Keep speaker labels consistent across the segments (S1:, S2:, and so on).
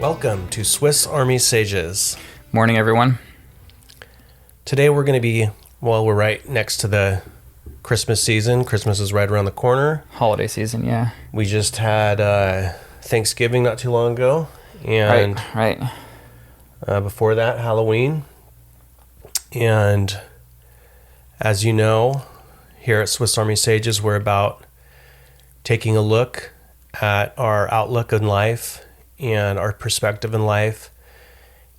S1: Welcome to Swiss Army Sages.
S2: Morning, everyone.
S1: Today we're going to be, we're right next to the Christmas season. Christmas is right around the corner.
S2: Holiday season, yeah.
S1: We just had Thanksgiving not too long ago. And
S2: right.
S1: Before that, Halloween. And as you know, here at Swiss Army Sages, we're about taking a look at our outlook in life and our perspective in life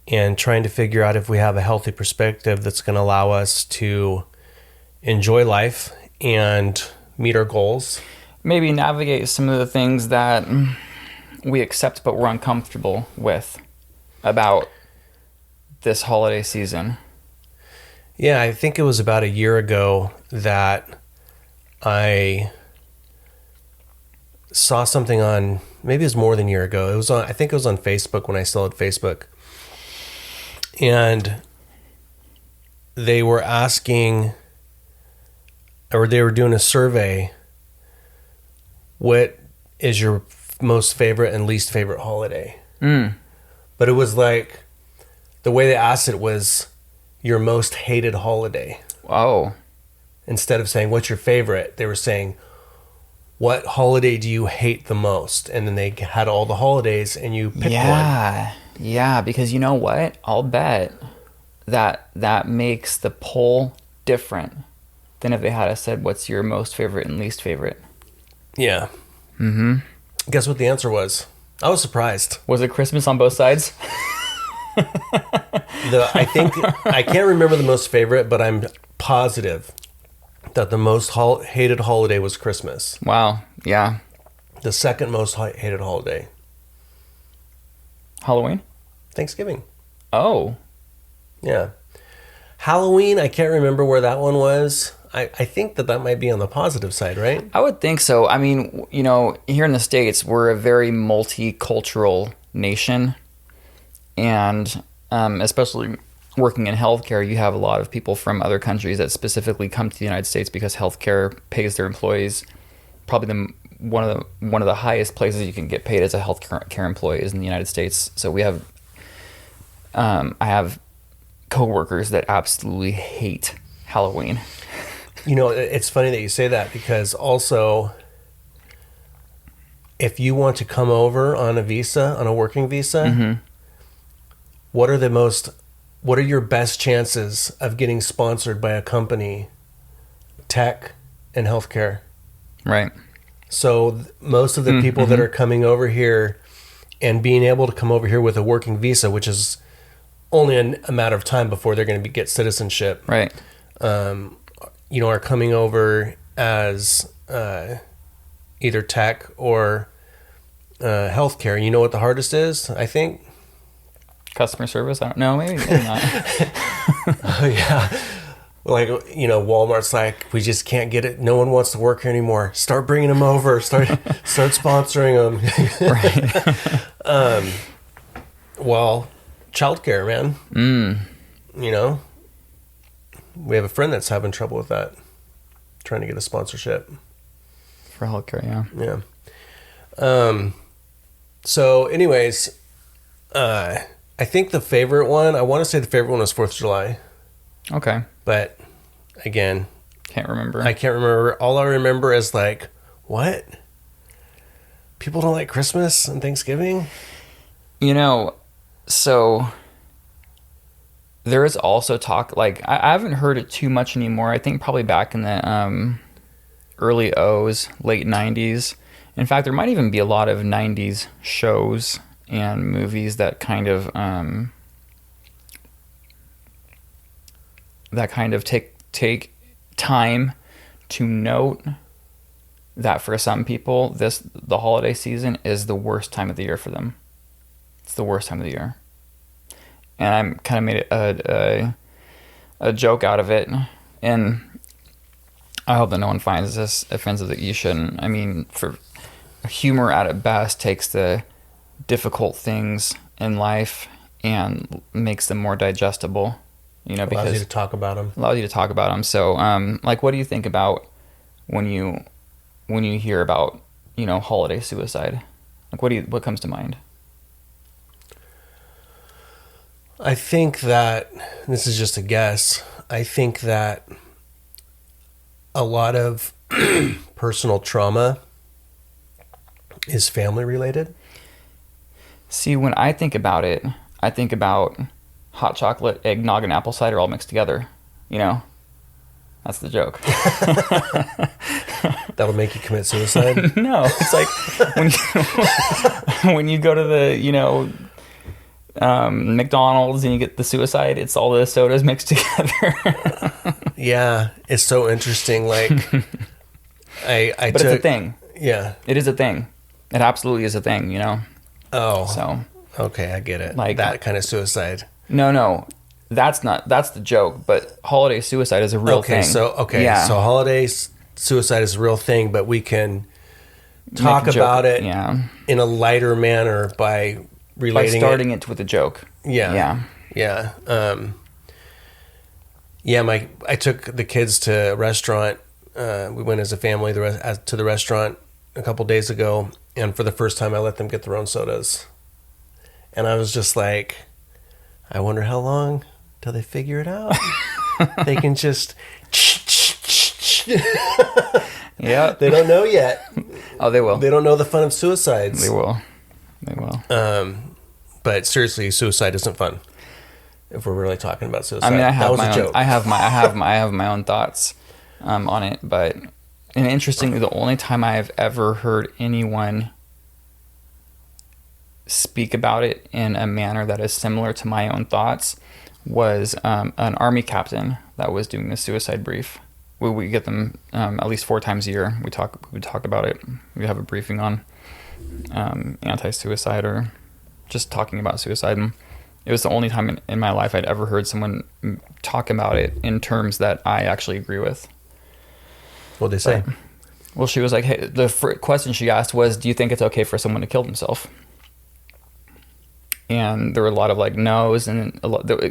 S1: and trying to figure out if we have a healthy perspective that's going to allow us to enjoy life and meet our goals.
S2: Maybe navigate some of the things that we accept but we're uncomfortable with about this holiday season.
S1: Yeah, I think it was about a year ago that I saw something on, maybe it was more than a year ago. It was on, I think it was on Facebook when I still had Facebook. And they were asking, or they were doing a survey, what is your most favorite and least favorite holiday? But it was like, the way they asked it was your most hated holiday.
S2: Oh.
S1: Instead of saying, what's your favorite? They were saying, what holiday do you hate the most? And then they had all the holidays and you picked one.
S2: Yeah, because you know what? I'll bet that makes the poll different than if they had us said, what's your most favorite and least favorite?
S1: Yeah.
S2: Mm-hmm.
S1: Guess what the answer was? I was surprised.
S2: Was it Christmas on both sides?
S1: I can't remember the most favorite, but I'm positive that the most hated holiday was Christmas.
S2: Wow. Yeah.
S1: The second most hated holiday,
S2: Halloween?
S1: Thanksgiving.
S2: Oh.
S1: Yeah. Halloween, I can't remember where that one was. I think that might be on the positive side, right?
S2: I would think so. I mean, you know, here in the States, we're a very multicultural nation. And especially working in healthcare, you have a lot of people from other countries that specifically come to the United States because healthcare pays their employees. Probably one of the highest places you can get paid as a healthcare employee is in the United States. So we have, I have coworkers that absolutely hate Halloween.
S1: You know, it's funny that you say that because also, if you want to come over on a working visa,
S2: mm-hmm.
S1: What are your best chances of getting sponsored by a company, tech and healthcare?
S2: Right.
S1: So most of the people
S2: mm-hmm.
S1: that are coming over here and being able to come over here with a working visa, which is only a matter of time before they're going to get citizenship.
S2: Right.
S1: Are coming over as either tech or healthcare. You know what the hardest is, I think?
S2: Customer service? I don't know. Maybe not.
S1: Oh, yeah. Like, Walmart's like, we just can't get it. No one wants to work here anymore. Start bringing them over. Start sponsoring them.
S2: Right.
S1: Well, childcare, man. We have a friend that's having trouble with that, trying to get a sponsorship.
S2: For healthcare, yeah.
S1: Yeah. So anyways, I think the favorite one, I want to say the favorite one was 4th of July.
S2: Okay.
S1: But again,
S2: can't remember.
S1: I can't remember. All I remember is like, what? People don't like Christmas and Thanksgiving?
S2: So there is also talk, like, I haven't heard it too much anymore. I think probably back in the early O's, late 90s. In fact, there might even be a lot of 90s shows and movies that kind of take time to note that for some people the holiday season is the worst time of the year for them. It's the worst time of the year, and I'm kind of made a joke out of it, and I hope that no one finds this offensive, that you shouldn't. I mean, for humor at its best takes the difficult things in life and makes them more digestible, because
S1: allows you to talk about them.
S2: So, like, what do you think about when you hear about, holiday suicide? Like, what comes to mind?
S1: I think that, this is just a guess, I think that a lot of personal trauma is family related.
S2: See, when I think about it, I think about hot chocolate, eggnog, and apple cider all mixed together. You know, that's the joke.
S1: That'll make you commit suicide?
S2: No, it's like when you go to the, you know, McDonald's and you get the suicide, it's all the sodas mixed together.
S1: Yeah, it's so interesting. Like,
S2: but it's a thing.
S1: Yeah.
S2: It is a thing. It absolutely is a thing, you know?
S1: Oh.
S2: So.
S1: Okay, I get it.
S2: Like
S1: that kind of suicide.
S2: No. That's the joke, but holiday suicide is a real thing.
S1: So holiday suicide is a real thing, but we can talk about it in a lighter manner by relating
S2: starting it with a joke.
S1: Yeah. I took the kids to a restaurant. We went as a family to the restaurant a couple days ago, and for the first time I let them get their own sodas. And I was just like, I wonder how long till they figure it out. They can just
S2: yeah.
S1: They don't know yet.
S2: Oh, they will.
S1: They don't know the fun of suicides.
S2: They will.
S1: But seriously, suicide isn't fun. If we're really talking about suicide,
S2: I mean,
S1: that was a joke.
S2: I have my own thoughts on it, but interestingly, the only time I have ever heard anyone speak about it in a manner that is similar to my own thoughts was an Army captain that was doing the suicide brief. We get them at least 4 times a year. We talk about it. We have a briefing on anti-suicide or just talking about suicide. And it was the only time in my life I'd ever heard someone talk about it in terms that I actually agree with.
S1: What'd they say?
S2: Well, she was like, hey, the question she asked was, do you think it's okay for someone to kill themselves? And there were a lot of like no's, and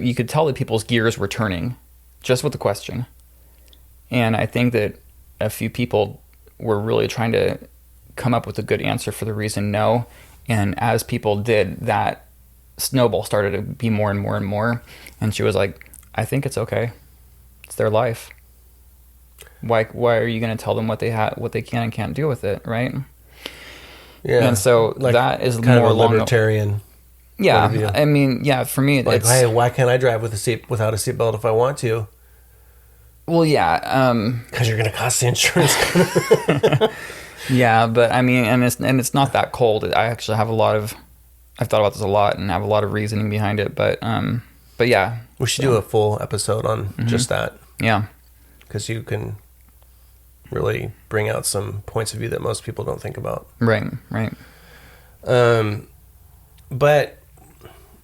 S2: you could tell that people's gears were turning just with the question. And I think that a few people were really trying to come up with a good answer for the reason no. And as people did, that snowball started to be more and more and more. And she was like, I think it's okay. It's their life. Why are you going to tell them what they can and can't do with it, right?
S1: Yeah.
S2: And so like that is
S1: kind
S2: more
S1: of a libertarian.
S2: Yeah, I mean, yeah, for me,
S1: like,
S2: it's...
S1: hey, why can't I drive without a seatbelt if I want to?
S2: Well, yeah.
S1: Because you're going to cost the insurance.
S2: Yeah, but I mean, and it's not that cold. I actually have I've thought about this a lot and have a lot of reasoning behind it, but yeah.
S1: We should do a full episode on just that.
S2: Yeah.
S1: Because you can really bring out some points of view that most people don't think about.
S2: Right.
S1: But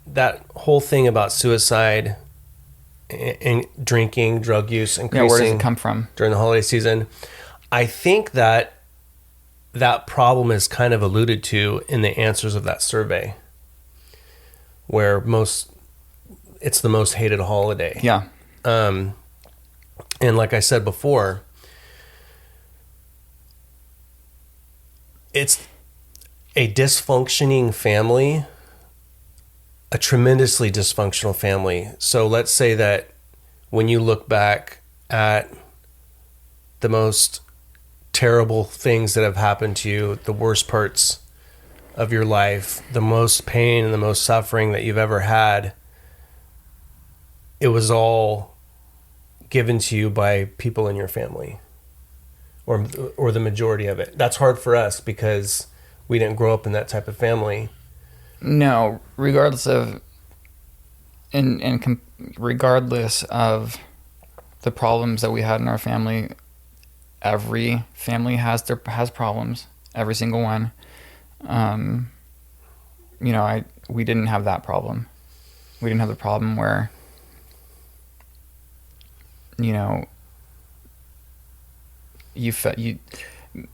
S1: that whole thing about suicide and drinking, drug use increasing.
S2: Yeah, where does it come from? During
S1: the holiday season. I think that problem is kind of alluded to in the answers of that survey, where it's the most hated holiday.
S2: Yeah.
S1: And like I said before, it's a dysfunctioning family, a tremendously dysfunctional family. So let's say that when you look back at the most terrible things that have happened to you, the worst parts of your life, the most pain and the most suffering that you've ever had, it was all given to you by people in your family, or the majority of it. That's hard for us because we didn't grow up in that type of family.
S2: No, regardless of regardless of the problems that we had in our family, every family has problems. Every single one. We didn't have that problem. We didn't have the problem where,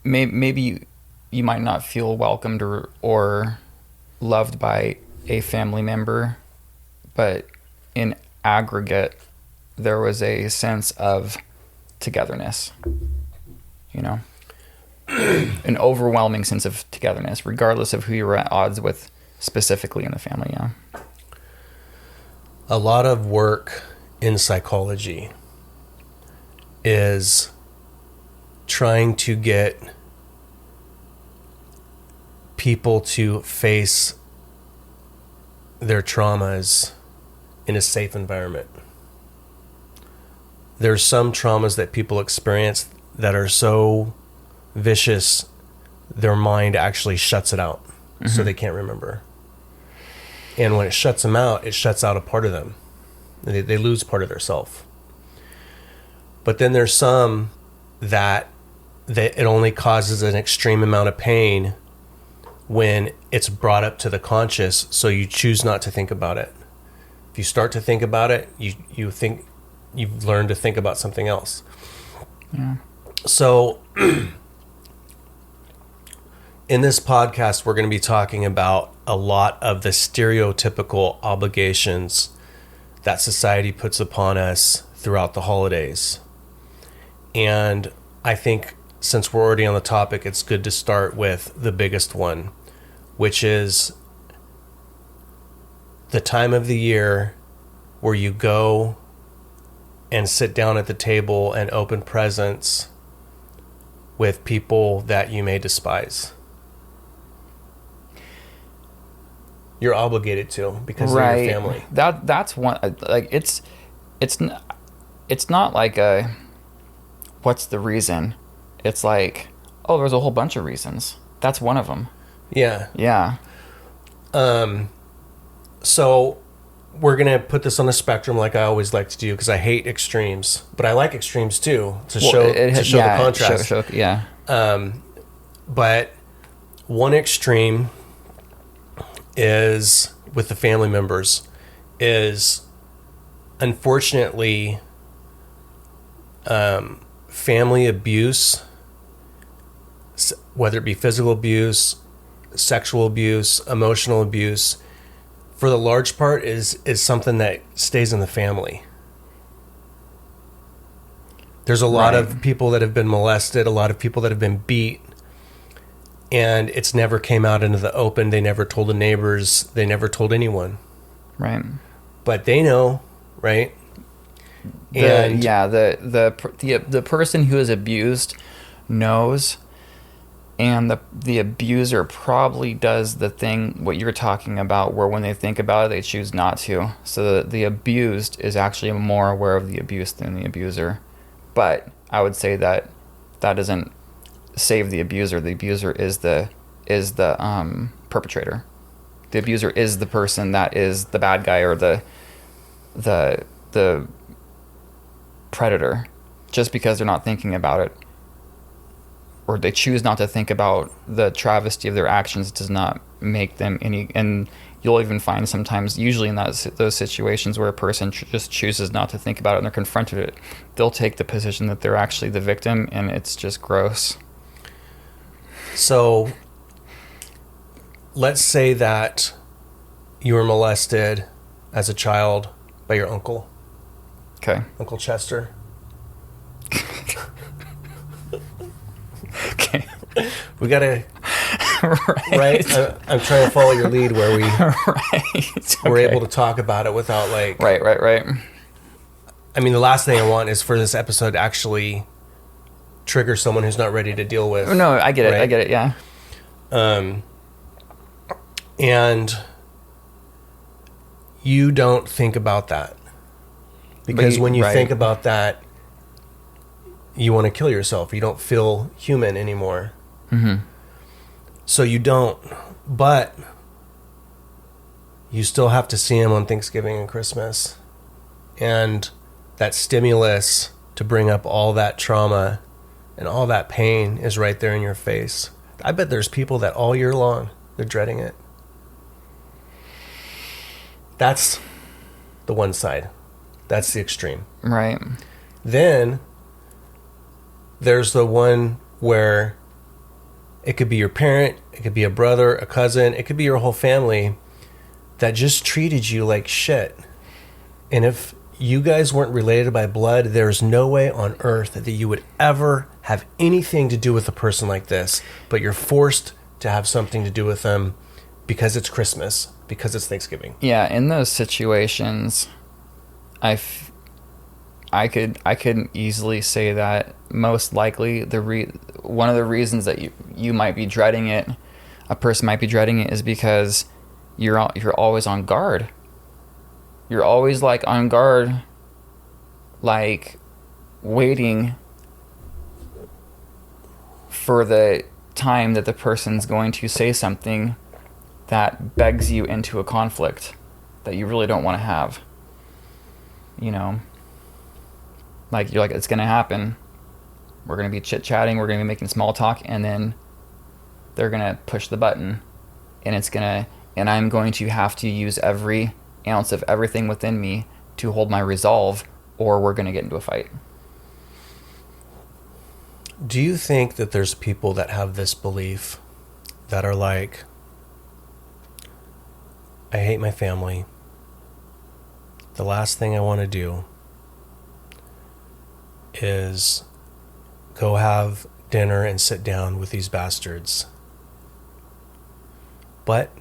S2: maybe you might not feel welcomed or loved by a family member, but in aggregate, there was a sense of togetherness. An overwhelming sense of togetherness, regardless of who you were at odds with specifically in the family. Yeah.
S1: A lot of work in psychology is trying to get people to face their traumas in a safe environment. There's some traumas that people experience that are so vicious, their mind actually shuts it out, so they can't remember. And when it shuts them out, it shuts out a part of them. They lose part of their self. But then there's some that it only causes an extreme amount of pain when it's brought up to the conscious, so you choose not to think about it. If you start to think about it, you think you've learned to think about something else.
S2: Yeah.
S1: So in this podcast, we're going to be talking about a lot of the stereotypical obligations that society puts upon us throughout the holidays. And I think since we're already on the topic, it's good to start with the biggest one, which is the time of the year where you go and sit down at the table and open presents with people that you may despise. You're obligated to because they're your family.
S2: That's one. Like it's not like a what's the reason. It's like, oh, there's a whole bunch of reasons. That's one of them.
S1: Yeah.
S2: Yeah.
S1: So we're gonna put this on a spectrum, like I always like to do, because I hate extremes, but I like extremes too to show the contrast.
S2: Yeah.
S1: But one extreme is with the family members is unfortunately family abuse, whether it be physical abuse, sexual abuse, emotional abuse, for the large part is something that stays in the family. There's a lot of people that have been molested, a lot of people that have been beat, and it's never came out into the open. They never told the neighbors. They never told anyone.
S2: Right.
S1: But they know, right?
S2: The person who is abused knows, and the abuser probably does the thing what you're talking about, where when they think about it, they choose not to. So the abused is actually more aware of the abuse than the abuser. But I would say that doesn't save the abuser. The abuser is the perpetrator. The abuser is the person that is the bad guy or the predator. Just because they're not thinking about it, or they choose not to think about the travesty of their actions, does not make them any. And you'll even find sometimes, usually in those situations where a person just chooses not to think about it and they're confronted with it, they'll take the position that they're actually the victim, and it's just gross.
S1: So let's say that you were molested as a child by your uncle.
S2: Okay.
S1: Uncle Chester.
S2: Okay.
S1: We gotta right. I'm trying to follow your lead where we're able to talk about it without like
S2: right.
S1: I mean, the last thing I want is for this episode to actually trigger someone who's not ready to deal with.
S2: No, I get it.
S1: Right?
S2: I get it. Yeah.
S1: And you don't think about that because when you think about that, you want to kill yourself. You don't feel human anymore.
S2: Mm-hmm.
S1: So you don't, but you still have to see him on Thanksgiving and Christmas. And that stimulus to bring up all that trauma and all that pain is right there in your face. I bet there's people that all year long, they're dreading it. That's the one side. That's the extreme.
S2: Right.
S1: Then there's the one where it could be your parent, it could be a brother, a cousin, it could be your whole family that just treated you like shit. And if you guys weren't related by blood, there's no way on earth that you would ever have anything to do with a person like this, but you're forced to have something to do with them because it's Christmas, because it's Thanksgiving.
S2: Yeah, in those situations, I could easily say that most likely one of the reasons that you might be dreading it, a person might be dreading it, is because you're always on guard. You're always like on guard, like waiting for the time that the person's going to say something that begs you into a conflict that you really don't want to have. You know, like you're like, it's gonna happen. We're gonna be chit-chatting, we're gonna be making small talk, and then they're gonna push the button, and I'm going to have to use every ounce of everything within me to hold my resolve, or we're gonna get into a fight.
S1: Do you think that there's people that have this belief that are like, I hate my family. The last thing I want to do is go have dinner and sit down with these bastards. But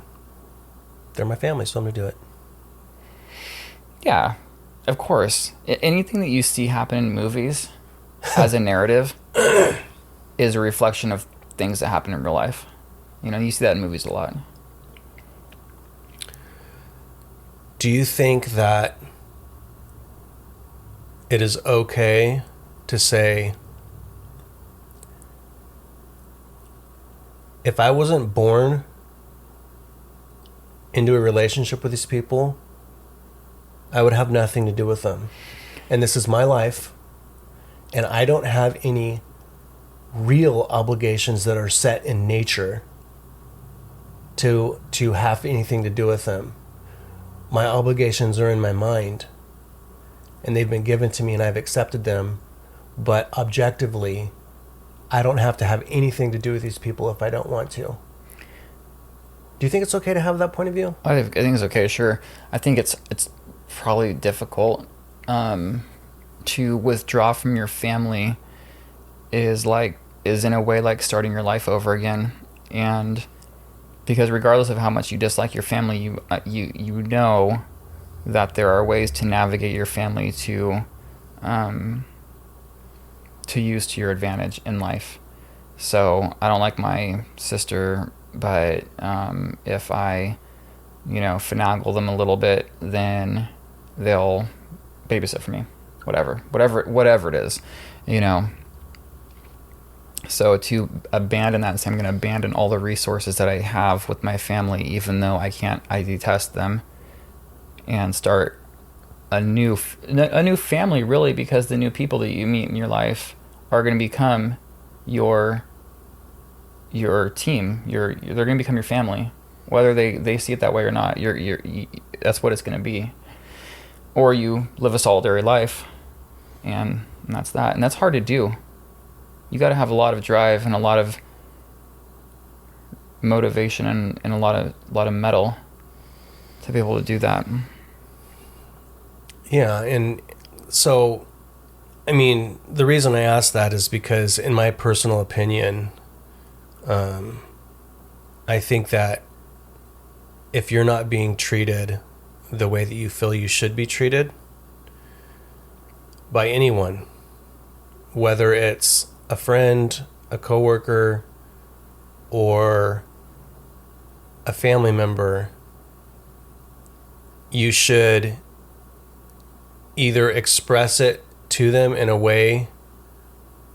S1: they're my family, so I'm going to do it.
S2: Yeah, of course. Anything that you see happen in movies as a narrative is a reflection of things that happen in real life. You know, you see that in movies a lot.
S1: Do you think that it is okay to say, if I wasn't born into a relationship with these people, I would have nothing to do with them. And this is my life, and I don't have any real obligations that are set in nature to have anything to do with them. My obligations are in my mind, and they've been given to me, and I've accepted them. But objectively, I don't have to have anything to do with these people if I don't want to. Do you think it's okay to have that point of view?
S2: I think it's okay, sure. I think it's probably difficult to withdraw from your family is in a way like starting your life over again. And because regardless of how much you dislike your family, you know that there are ways to navigate your family to use to your advantage in life. So I don't like my sister, but if I, finagle them a little bit, then they'll babysit for me, whatever it is, So to abandon that and say I'm going to abandon all the resources that I have with my family, even though I detest them, and start a new family, really, because the new people that you meet in your life are going to become your team. They're going to become your family, whether they see it that way or not. That's what it's going to be. Or you live a solitary life, and that's that. And that's hard to do. You got to have a lot of drive and a lot of motivation and a lot of mettle to be able to do that.
S1: Yeah, and so, I mean, the reason I ask that is because, in my personal opinion, I think that if you're not being treated the way that you feel you should be treated by anyone, whether it's a friend, a coworker, or a family member, you should either express it to them in a way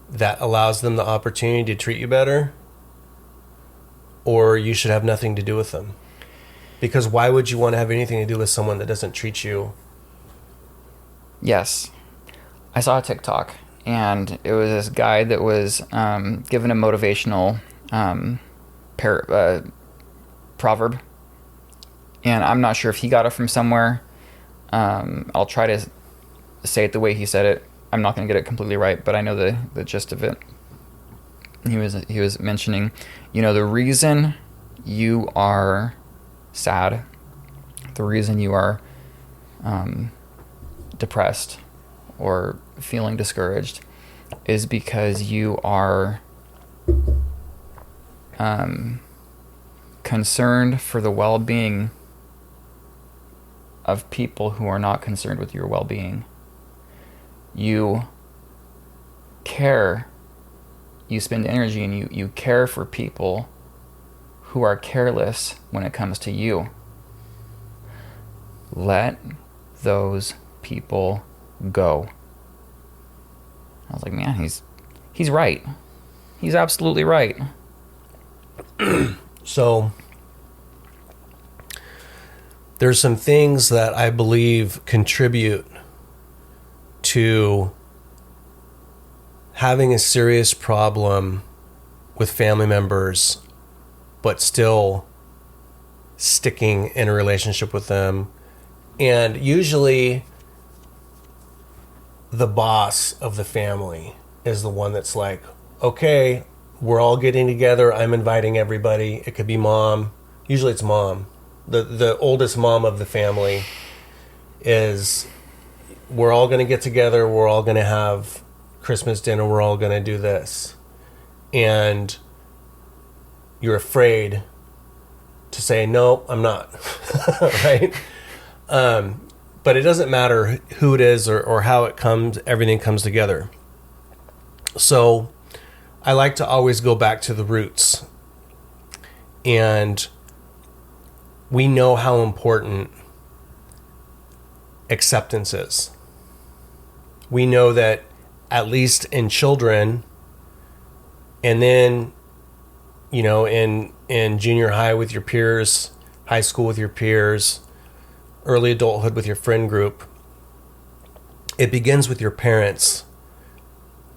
S1: that allows them the opportunity to treat you better, or you should have nothing to do with them. Because why would you want to have anything to do with someone that doesn't treat you?
S2: Yes. I saw a TikTok, and it was this guy that was given a motivational proverb. And I'm not sure if he got it from somewhere. I'll try to say it the way he said it. I'm not going to get it completely right, but I know the gist of it. He was mentioning, the reason you are sad, the reason you are depressed or feeling discouraged is because you are concerned for the well-being of people who are not concerned with your well-being. You care, you spend energy, and you care for people who are careless when it comes to you. Let those people go. I was like, man, he's right. He's absolutely right.
S1: So there's some things that I believe contribute to having a serious problem with family members, but still sticking in a relationship with them. And usually the boss of the family is the one that's like, okay, we're all getting together. I'm inviting everybody. It could be mom. Usually it's mom. The oldest mom of the family is, we're all going to get together. We're all going to have Christmas dinner. We're all going to do this. And you're afraid to say, no, I'm not. Right? But it doesn't matter who it is or how it comes. Everything comes together. So I like to always go back to the roots. And we know how important acceptance is. We know that, at least in children, and then, you know, in junior high with your peers, high school with your peers, early adulthood with your friend group, it begins with your parents,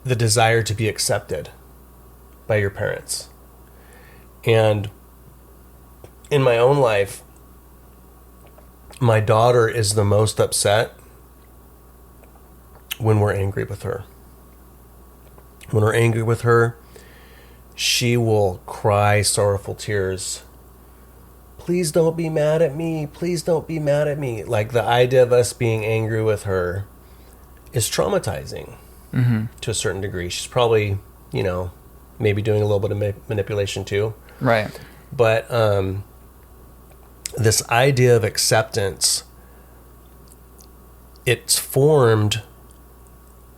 S1: the desire to be accepted by your parents. And in my own life, my daughter is the most upset when we're angry with her. When we're angry with her, she will cry sorrowful tears. Please don't be mad at me. Please don't be mad at me. Like, the idea of us being angry with her is traumatizing to a certain degree. She's probably, you know, maybe doing a little bit of manipulation too.
S2: Right.
S1: But this idea of acceptance, it's formed,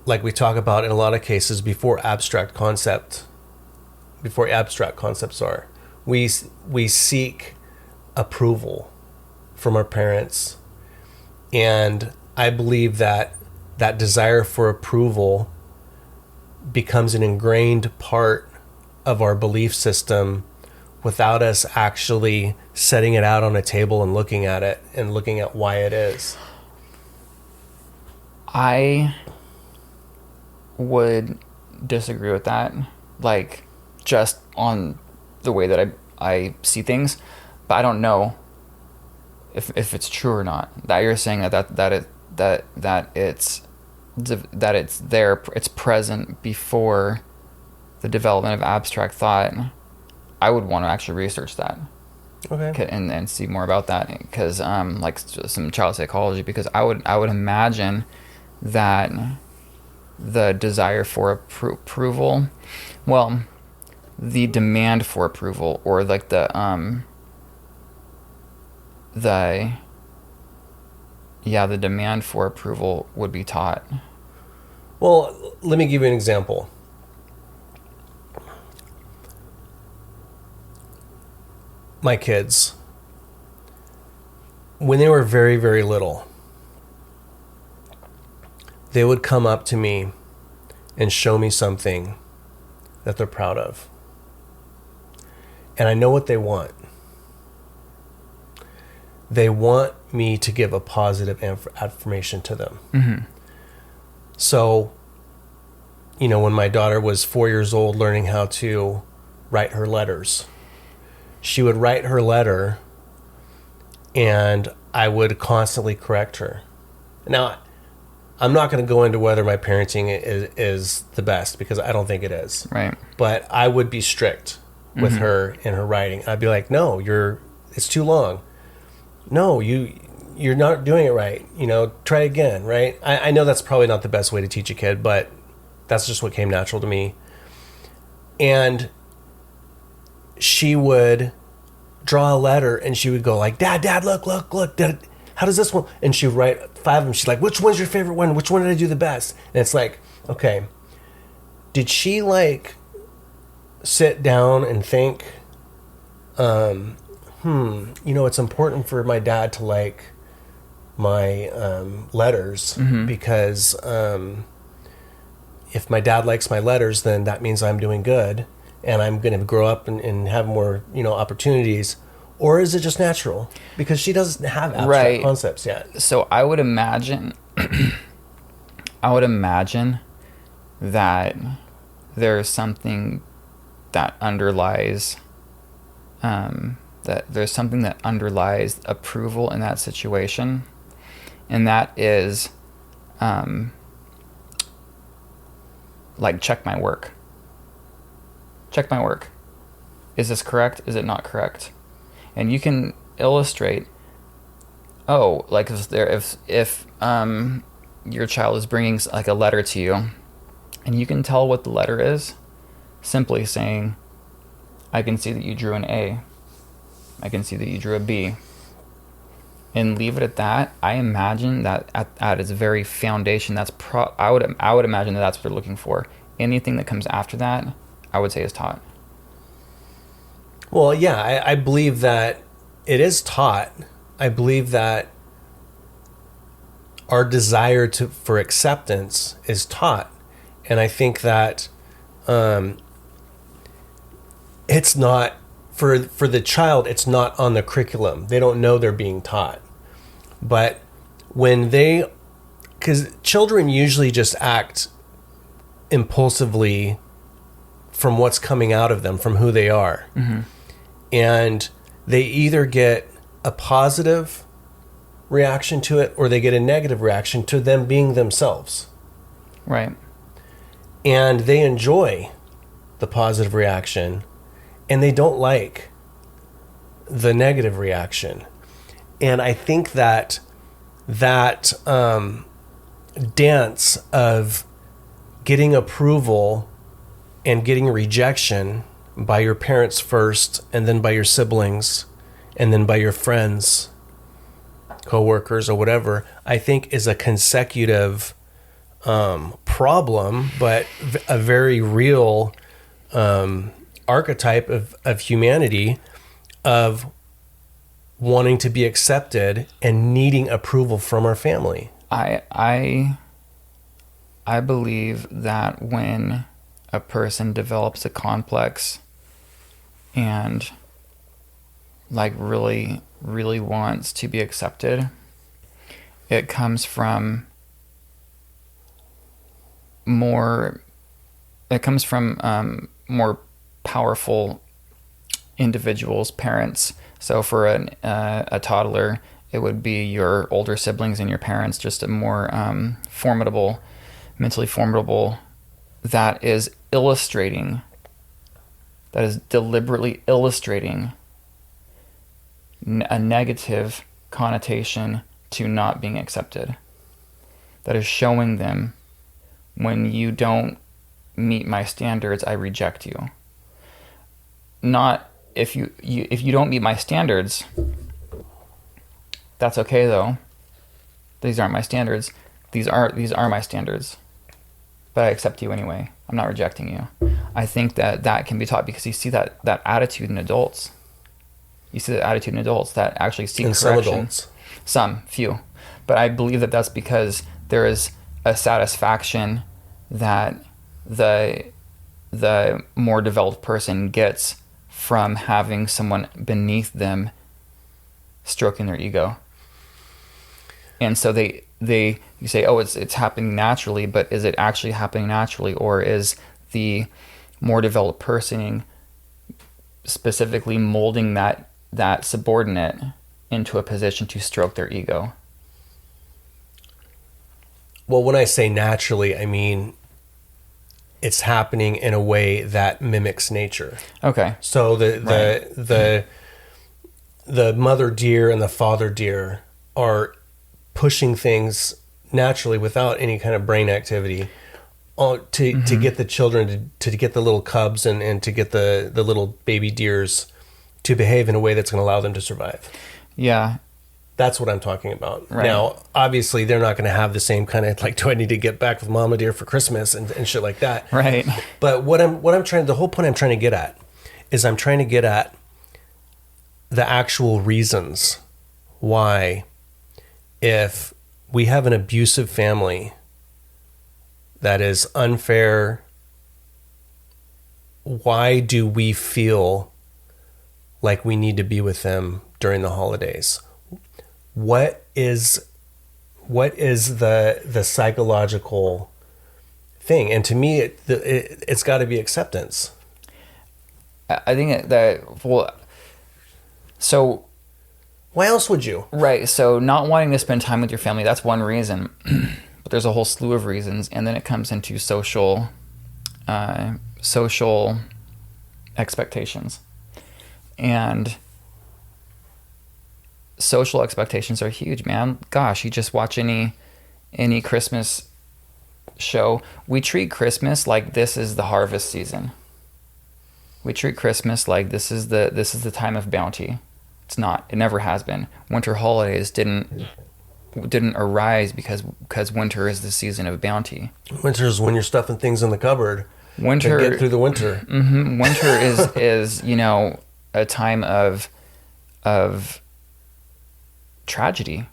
S1: like we talk about in a lot of cases, before abstract concepts are. We seek approval from our parents. And I believe that desire for approval becomes an ingrained part of our belief system without us actually setting it out on a table and looking at it and looking at why it is.
S2: I would disagree with that, like, just on the way that I see things, but I don't know if it's true or not. That you're saying that it's there, it's present before the development of abstract thought. I would want to actually research that. Okay. And see more about that, because like some child psychology, because I would imagine that the desire for approval, well, the demand for approval, or like the demand for approval would be taught.
S1: Well, let me give you an example. My kids, when they were very, very little, they would come up to me and show me something that they're proud of. And I know what they want. They want me to give a positive affirmation to them. Mm-hmm. So, you know, when my daughter was 4 years old learning how to write her letters, she would write her letter and I would constantly correct her. Now, I'm not going to go into whether my parenting is the best, because I don't think it is.
S2: Right.
S1: But I would be strict with her in her writing. I'd be like, no, it's too long. No, you're not doing it right. You know, try again, right? I know that's probably not the best way to teach a kid, but that's just what came natural to me. And she would draw a letter and she would go like, Dad, look, Dad. how does this one? And she would write 5 of them. She's like, which one's your favorite one? Which one did I do the best? And it's like, okay, did she like sit down and think, it's important for my dad to like my letters because if my dad likes my letters, then that means I'm doing good and I'm going to grow up and have more, opportunities. Or is it just natural? Because she doesn't have abstract concepts yet.
S2: So I would imagine that there's something that underlies approval in that situation, and that is like check my work. Is this correct? Is it not correct? And you can illustrate, like if your child is bringing like a letter to you, and you can tell what the letter is, simply saying, I can see that you drew an A. I can see that you drew a B. And leave it at that. I imagine that at its very foundation, I would imagine that that's what they're looking for. Anything that comes after that, I would say is taught.
S1: Well, yeah, I believe that it is taught. I believe that our desire for acceptance is taught. And I think that it's not, for the child, it's not on the curriculum. They don't know they're being taught. But because children usually just act impulsively from what's coming out of them, from who they are. Mm-hmm. And they either get a positive reaction to it or they get a negative reaction to them being themselves.
S2: Right.
S1: And they enjoy the positive reaction and they don't like the negative reaction. And I think that dance of getting approval and getting rejection by your parents first, and then by your siblings, and then by your friends, coworkers, or whatever, I think is a consecutive problem, but a very real archetype of humanity, of wanting to be accepted and needing approval from our family.
S2: I believe that when a person develops a complex and like really, really wants to be accepted, it comes from more powerful individuals, parents. So for a toddler, it would be your older siblings and your parents, just a more mentally formidable, that is deliberately illustrating a negative connotation to not being accepted. That is showing them, when you don't meet my standards, I reject you. Not if you don't meet my standards, that's okay though. These aren't my standards. These are my standards. But I accept you anyway. I'm not rejecting you. I think that can be taught because you see that attitude in adults. You see that attitude in adults that actually seek correction.
S1: Some adults.
S2: Some, few. But I believe that that's because there is a satisfaction that the more developed person gets from having someone beneath them stroking their ego. And so you say, oh, it's happening naturally, but is it actually happening naturally, or is the more developed person specifically molding that subordinate into a position to stroke their ego?
S1: Well, when I say naturally, I mean it's happening in a way that mimics nature.
S2: Okay.
S1: So the mother deer and the father deer are pushing things naturally without any kind of brain activity to get the children to get the little cubs and to get the little baby deers to behave in a way that's going to allow them to survive.
S2: Yeah.
S1: That's what I'm talking about.
S2: Right.
S1: Now, obviously, they're not going to have the same kind of like, do I need to get back with Mama Dear for Christmas and shit like that.
S2: Right.
S1: But the whole point I'm trying to get at is I'm trying to get at the actual reasons why, if we have an abusive family that is unfair, why do we feel like we need to be with them during the holidays? What is the psychological thing? And to me, it's got to be acceptance.
S2: I think that, well, so...
S1: Why else would you?
S2: Right, so not wanting to spend time with your family, that's one reason. But there's a whole slew of reasons, and then it comes into social expectations. And social expectations are huge, man. Gosh, you just watch any Christmas show. We treat Christmas like this is the harvest season. We treat Christmas like this is the time of bounty. It's not. It never has been. Winter holidays didn't arise because winter is the season of bounty.
S1: Winter is when you're stuffing things in the cupboard
S2: Winter
S1: to get through the winter.
S2: Mm-hmm. Winter is a time of tragedy.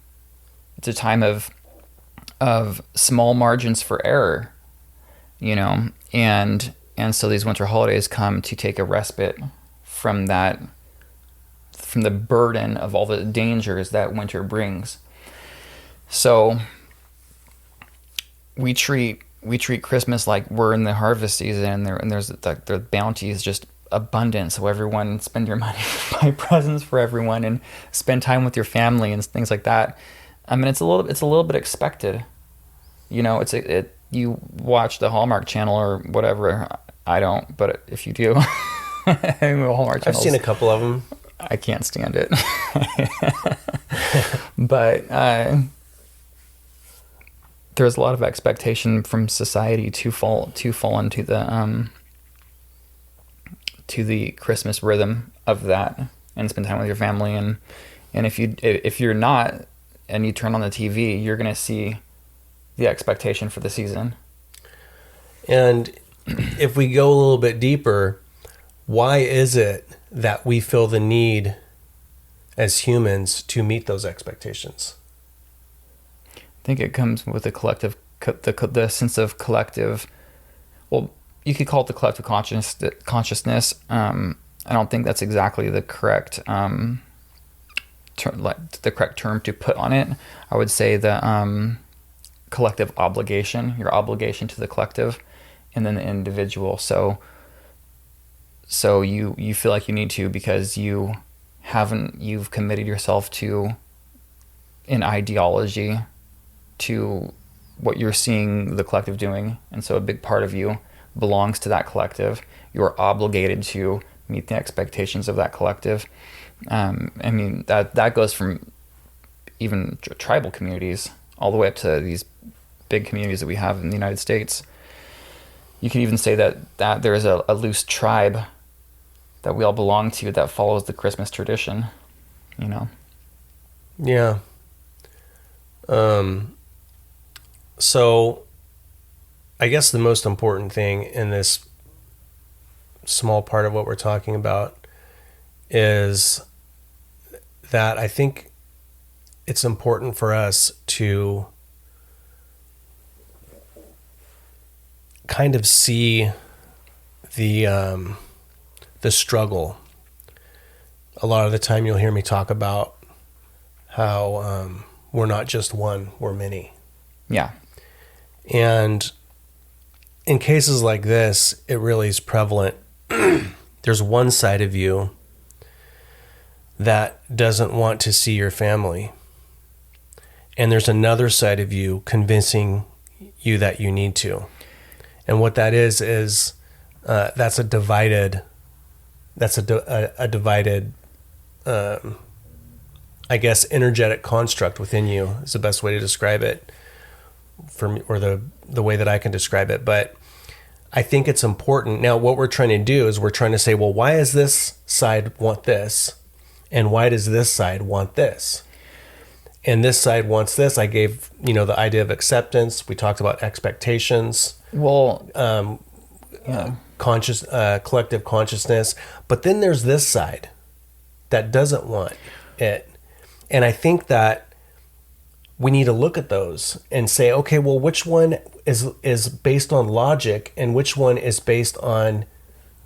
S2: It's a time of small margins for error, and so these winter holidays come to take a respite from the burden of all the dangers that winter brings. So we treat Christmas like we're in the harvest season, and there's the bounty is just abundant. So everyone spend your money, buy presents for everyone, and spend time with your family and things like that. I mean, it's a little bit expected. You watch the Hallmark Channel or whatever. I don't, but if you do, Hallmark channels,
S1: I've seen a couple of them.
S2: I can't stand it. But there's a lot of expectation from society to fall into the Christmas rhythm of that and spend time with your family. And if you're not, and you turn on the TV, you're gonna see the expectation for the season. And
S1: if we go a little bit deeper, why is it that we feel the need as humans to meet those expectations?
S2: I think it comes with the sense of collective. Well, you could call it the collective consciousness. I don't think that's exactly the correct term to put on it. I would say the collective obligation, your obligation to the collective, and then the individual. So you feel like you need to because you've committed yourself to an ideology, to what you're seeing the collective doing, and so a big part of you belongs to that collective. You're obligated to meet the expectations of that collective. I mean, that goes from even tribal communities all the way up to these big communities that we have in the United States. You could even say that there is a loose tribe that we all belong to that follows the Christmas tradition,
S1: Yeah. So I guess the most important thing in this small part of what we're talking about is that I think it's important for us to kind of see the struggle. A lot of the time you'll hear me talk about how we're not just one, we're many.
S2: Yeah.
S1: And in cases like this, it really is prevalent. There's one side of you that doesn't want to see your family. And there's another side of you convincing you that you need to. And what that is that's a divided, I guess, energetic construct within you is the best way to describe it for me, or the way that I can describe it. But I think it's important. Now, what we're trying to do is we're trying to say, well, why does this side want this? And why does this side want this? and this side wants this. I gave, the idea of acceptance. We talked about expectations,
S2: Well, yeah.
S1: collective consciousness. But then there's this side that doesn't want it. And I think that we need to look at those and say, okay, well, which one is based on logic and which one is based on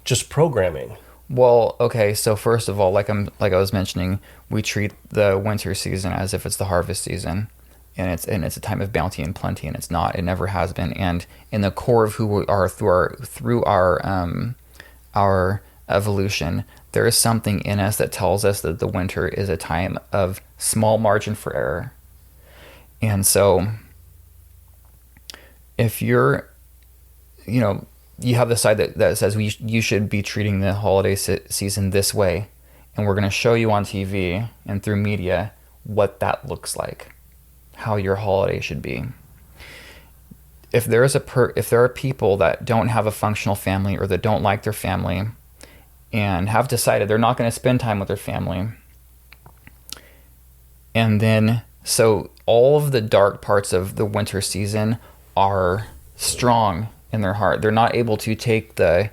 S1: just programming?
S2: Well, okay, so first of all, like I was mentioning, we treat the winter season as if it's the harvest season, and it's a time of bounty and plenty, and it's not. It never has been. And in the core of who we are through our evolution, there is something in us that tells us that the winter is a time of small margin for error. And so if you're, you have the side that says you should be treating the holiday season this way, and we're going to show you on TV and through media what that looks like, how your holiday should be. If there are people that don't have a functional family or that don't like their family and have decided they're not going to spend time with their family, and then so all of the dark parts of the winter season are strong in their heart. They're not able to take the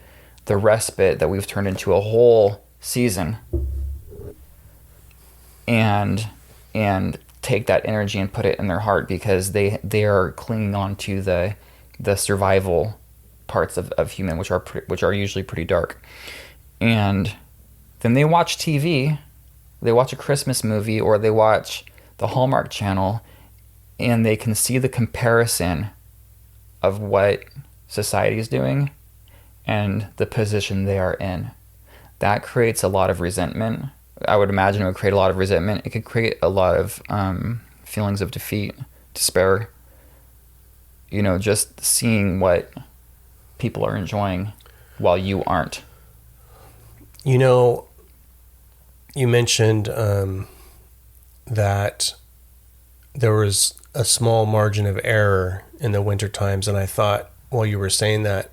S2: respite that we've turned into a whole season and take that energy and put it in their heart, because they are clinging on to the survival parts of human, which are usually pretty dark. And then they watch TV, they watch a Christmas movie, or they watch the Hallmark Channel, and they can see the comparison of what society is doing and the position they are in. That creates a lot of resentment. I would imagine it would create a lot of resentment. It could create a lot of feelings of defeat, despair. Just seeing what people are enjoying while you aren't.
S1: You mentioned that there was a small margin of error in the winter times, and I thought while you were saying that,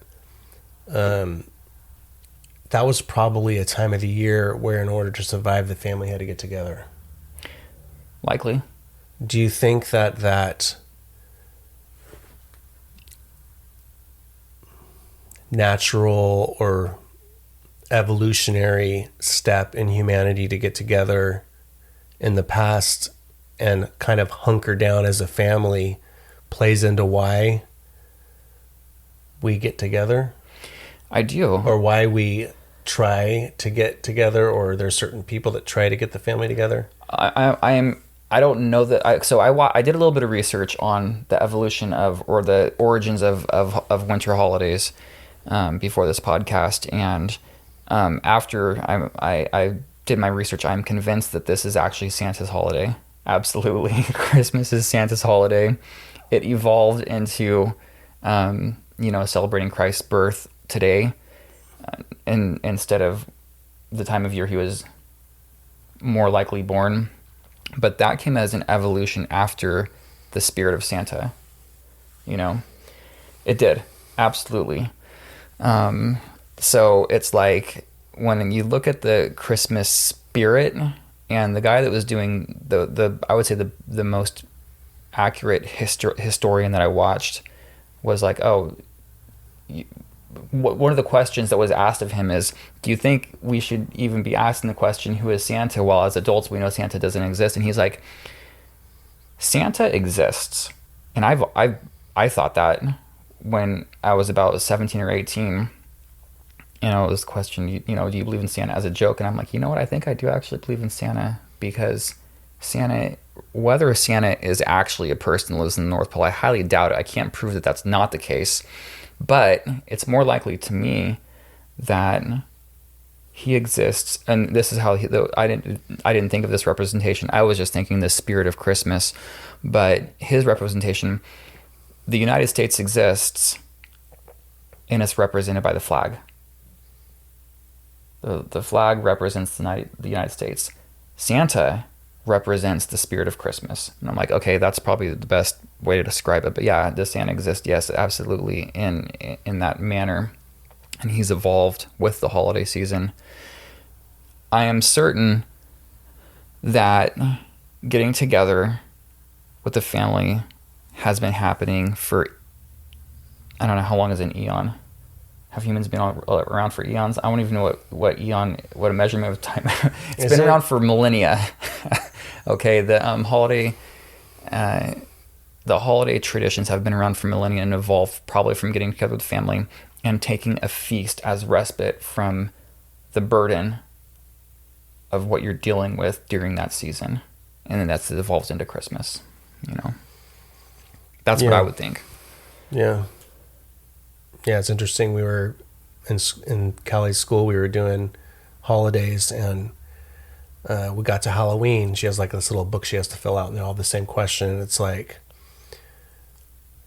S1: that was probably a time of the year where in order to survive, the family had to get together.
S2: Likely.
S1: Do you think that natural or evolutionary step in humanity to get together in the past and kind of hunker down as a family plays into why we get together?
S2: I do.
S1: Or why we try to get together, or there's certain people that try to get the family together?
S2: I don't know that. I did a little bit of research on the evolution or the origins of winter holidays before this podcast, and after I did my research, I'm convinced that this is actually Santa's holiday. Absolutely, Christmas is Santa's holiday. It evolved into celebrating Christ's birth today, instead of the time of year he was more likely born. But that came as an evolution after the spirit of Santa. It did, absolutely. So it's like when you look at the Christmas spirit, and the guy that was doing I would say the most accurate historian that I watched was like, one of the questions that was asked of him is, do you think we should even be asking the question, who is Santa? Well, as adults, we know Santa doesn't exist. And he's like, Santa exists. And I thought that when I was about 17 or 18. It was the question, do you believe in Santa, as a joke? And I'm like, you know what? I think I do actually believe in Santa, because Santa, whether Santa is actually a person who lives in the North Pole, I highly doubt it. I can't prove that that's not the case. But it's more likely to me that he exists, and this is how I didn't think of this representation. I was just thinking the spirit of Christmas, but his representation, the United States exists, and it's represented by the flag. The flag represents the United States. Santa represents the spirit of Christmas. And I'm like, okay, that's probably the best way to describe it. But yeah, does Santa exist? Yes, absolutely, in that manner. And he's evolved with the holiday season. I am certain that getting together with the family has been happening for, I don't know, how long is an eon? Have humans been around for eons? I don't even know what eon, what a measurement of time. It's been around for millennia. Okay, the holiday traditions have been around for millennia and evolved probably from getting together with family and taking a feast as respite from the burden of what you're dealing with during that season. And then that evolves into Christmas, you know. That's what I would think.
S1: Yeah. Yeah, it's interesting. We were in Callie's school, we were doing holidays, and we got to Halloween. She has like this little book she has to fill out, and they all have the same question. And it's like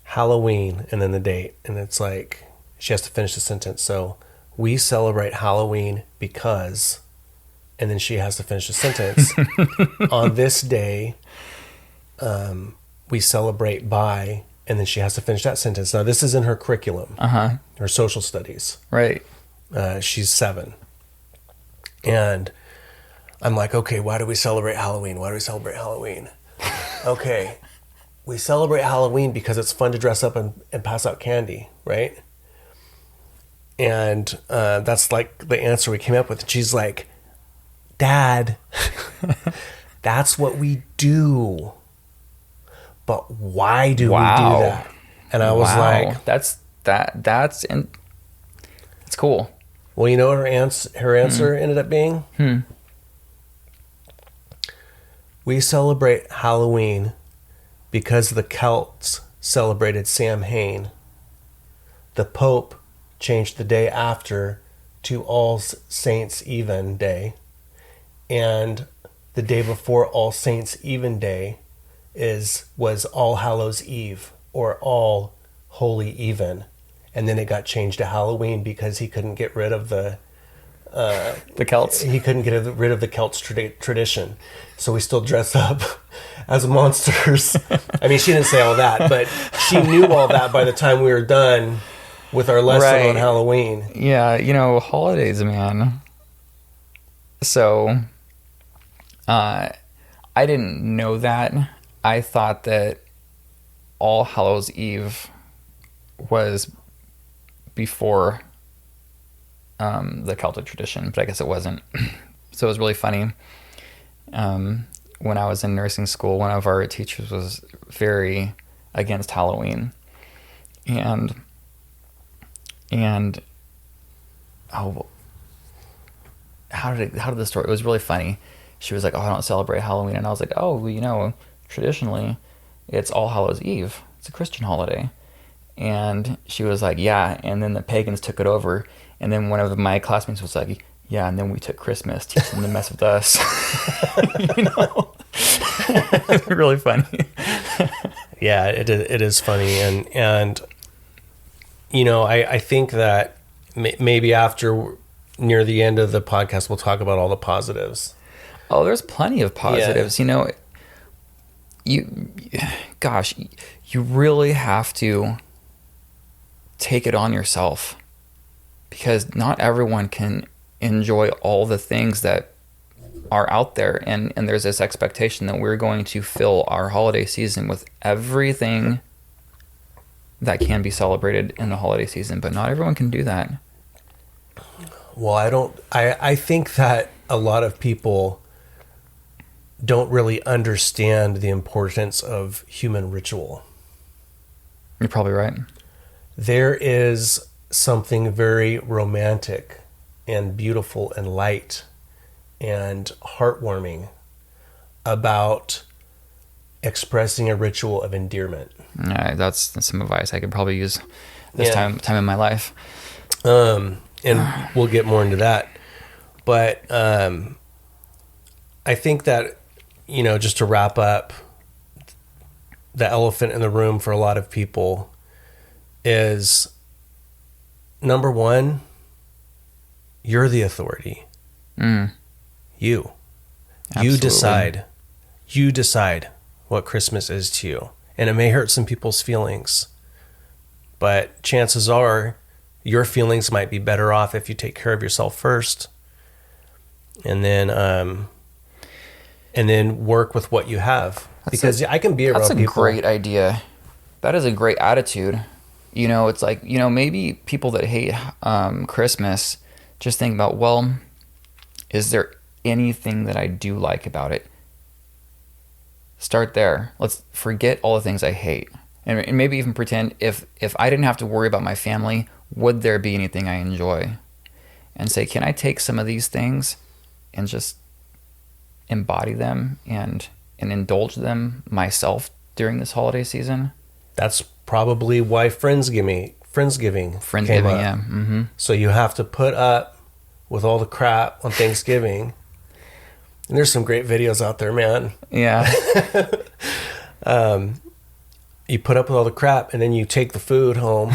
S1: Halloween and then the date. And it's like she has to finish the sentence. So we celebrate Halloween because, and then she has to finish the sentence. On this day, we celebrate by, and then she has to finish that sentence. Now, this is in her curriculum, her social studies.
S2: Right.
S1: She's 7. And I'm like, okay, why do we celebrate Halloween? Why do we celebrate Halloween? Okay, we celebrate Halloween because it's fun to dress up and pass out candy, right? And that's like the answer we came up with. She's like, Dad, that's what we do. But why do we do that? And I was like,
S2: it's cool.
S1: Well, you know what her answer ended up being? We celebrate Halloween because the Celts celebrated Samhain. The Pope changed the day after to All Saints Even Day. And the day before All Saints Even Day was All Hallows Eve, or All Holy Even. And then it got changed to Halloween because he couldn't get rid of the
S2: Celts.
S1: He couldn't get rid of the Celts tradition. So we still dress up as monsters. I mean, she didn't say all that, but she knew all that by the time we were done with our lesson on Halloween.
S2: Yeah, holidays, man. So, I didn't know that. I thought that All Hallows Eve was before the Celtic tradition, but I guess it wasn't. So it was really funny. When I was in nursing school, one of our teachers was very against Halloween, and how did the story? It was really funny. She was like, "Oh, I don't celebrate Halloween," and I was like, "Oh, well, traditionally, it's All Hallows Eve. It's a Christian holiday." And she was like, "Yeah," and then the pagans took it over. And then one of my classmates was like, "Yeah," and then we took Christmas, teaching them to mess with us. It's really funny.
S1: Yeah, it is funny. And I think that maybe after near the end of the podcast, we'll talk about all the positives.
S2: Oh, there's plenty of positives.
S1: Yeah.
S2: You really have to take it on yourself, because not everyone can enjoy all the things that are out there, and there's this expectation that we're going to fill our holiday season with everything that can be celebrated in the holiday season, but not everyone can do that.
S1: Well, I think that a lot of people don't really understand the importance of human ritual.
S2: You're probably right.
S1: There is something very romantic and beautiful and light and heartwarming about expressing a ritual of endearment.
S2: That's some advice I could probably use this time in my life.
S1: And we'll get more into that. But I think that, just to wrap up, the elephant in the room for a lot of people is, number one, you're the authority. You
S2: Absolutely.
S1: You decide what Christmas is to you. And it may hurt some people's feelings, but chances are your feelings might be better off if you take care of yourself first, and then work with what you have. because I can be around
S2: That's a
S1: people.
S2: great idea. That is a great attitude. You know, it's like, you know, maybe people that hate Christmas just think about, well, is there anything that I do like about it? Start there. Let's forget all the things I hate. And maybe even pretend if I didn't have to worry about my family, would there be anything I enjoy? And say, can I take some of these things and just embody them and indulge them myself during this holiday season?
S1: That's probably why Friendsgiving came up.
S2: Yeah. Mm-hmm.
S1: So you have to put up with all the crap on Thanksgiving. And there's some great videos out there, man.
S2: Yeah.
S1: You put up with all the crap, and then you take the food home,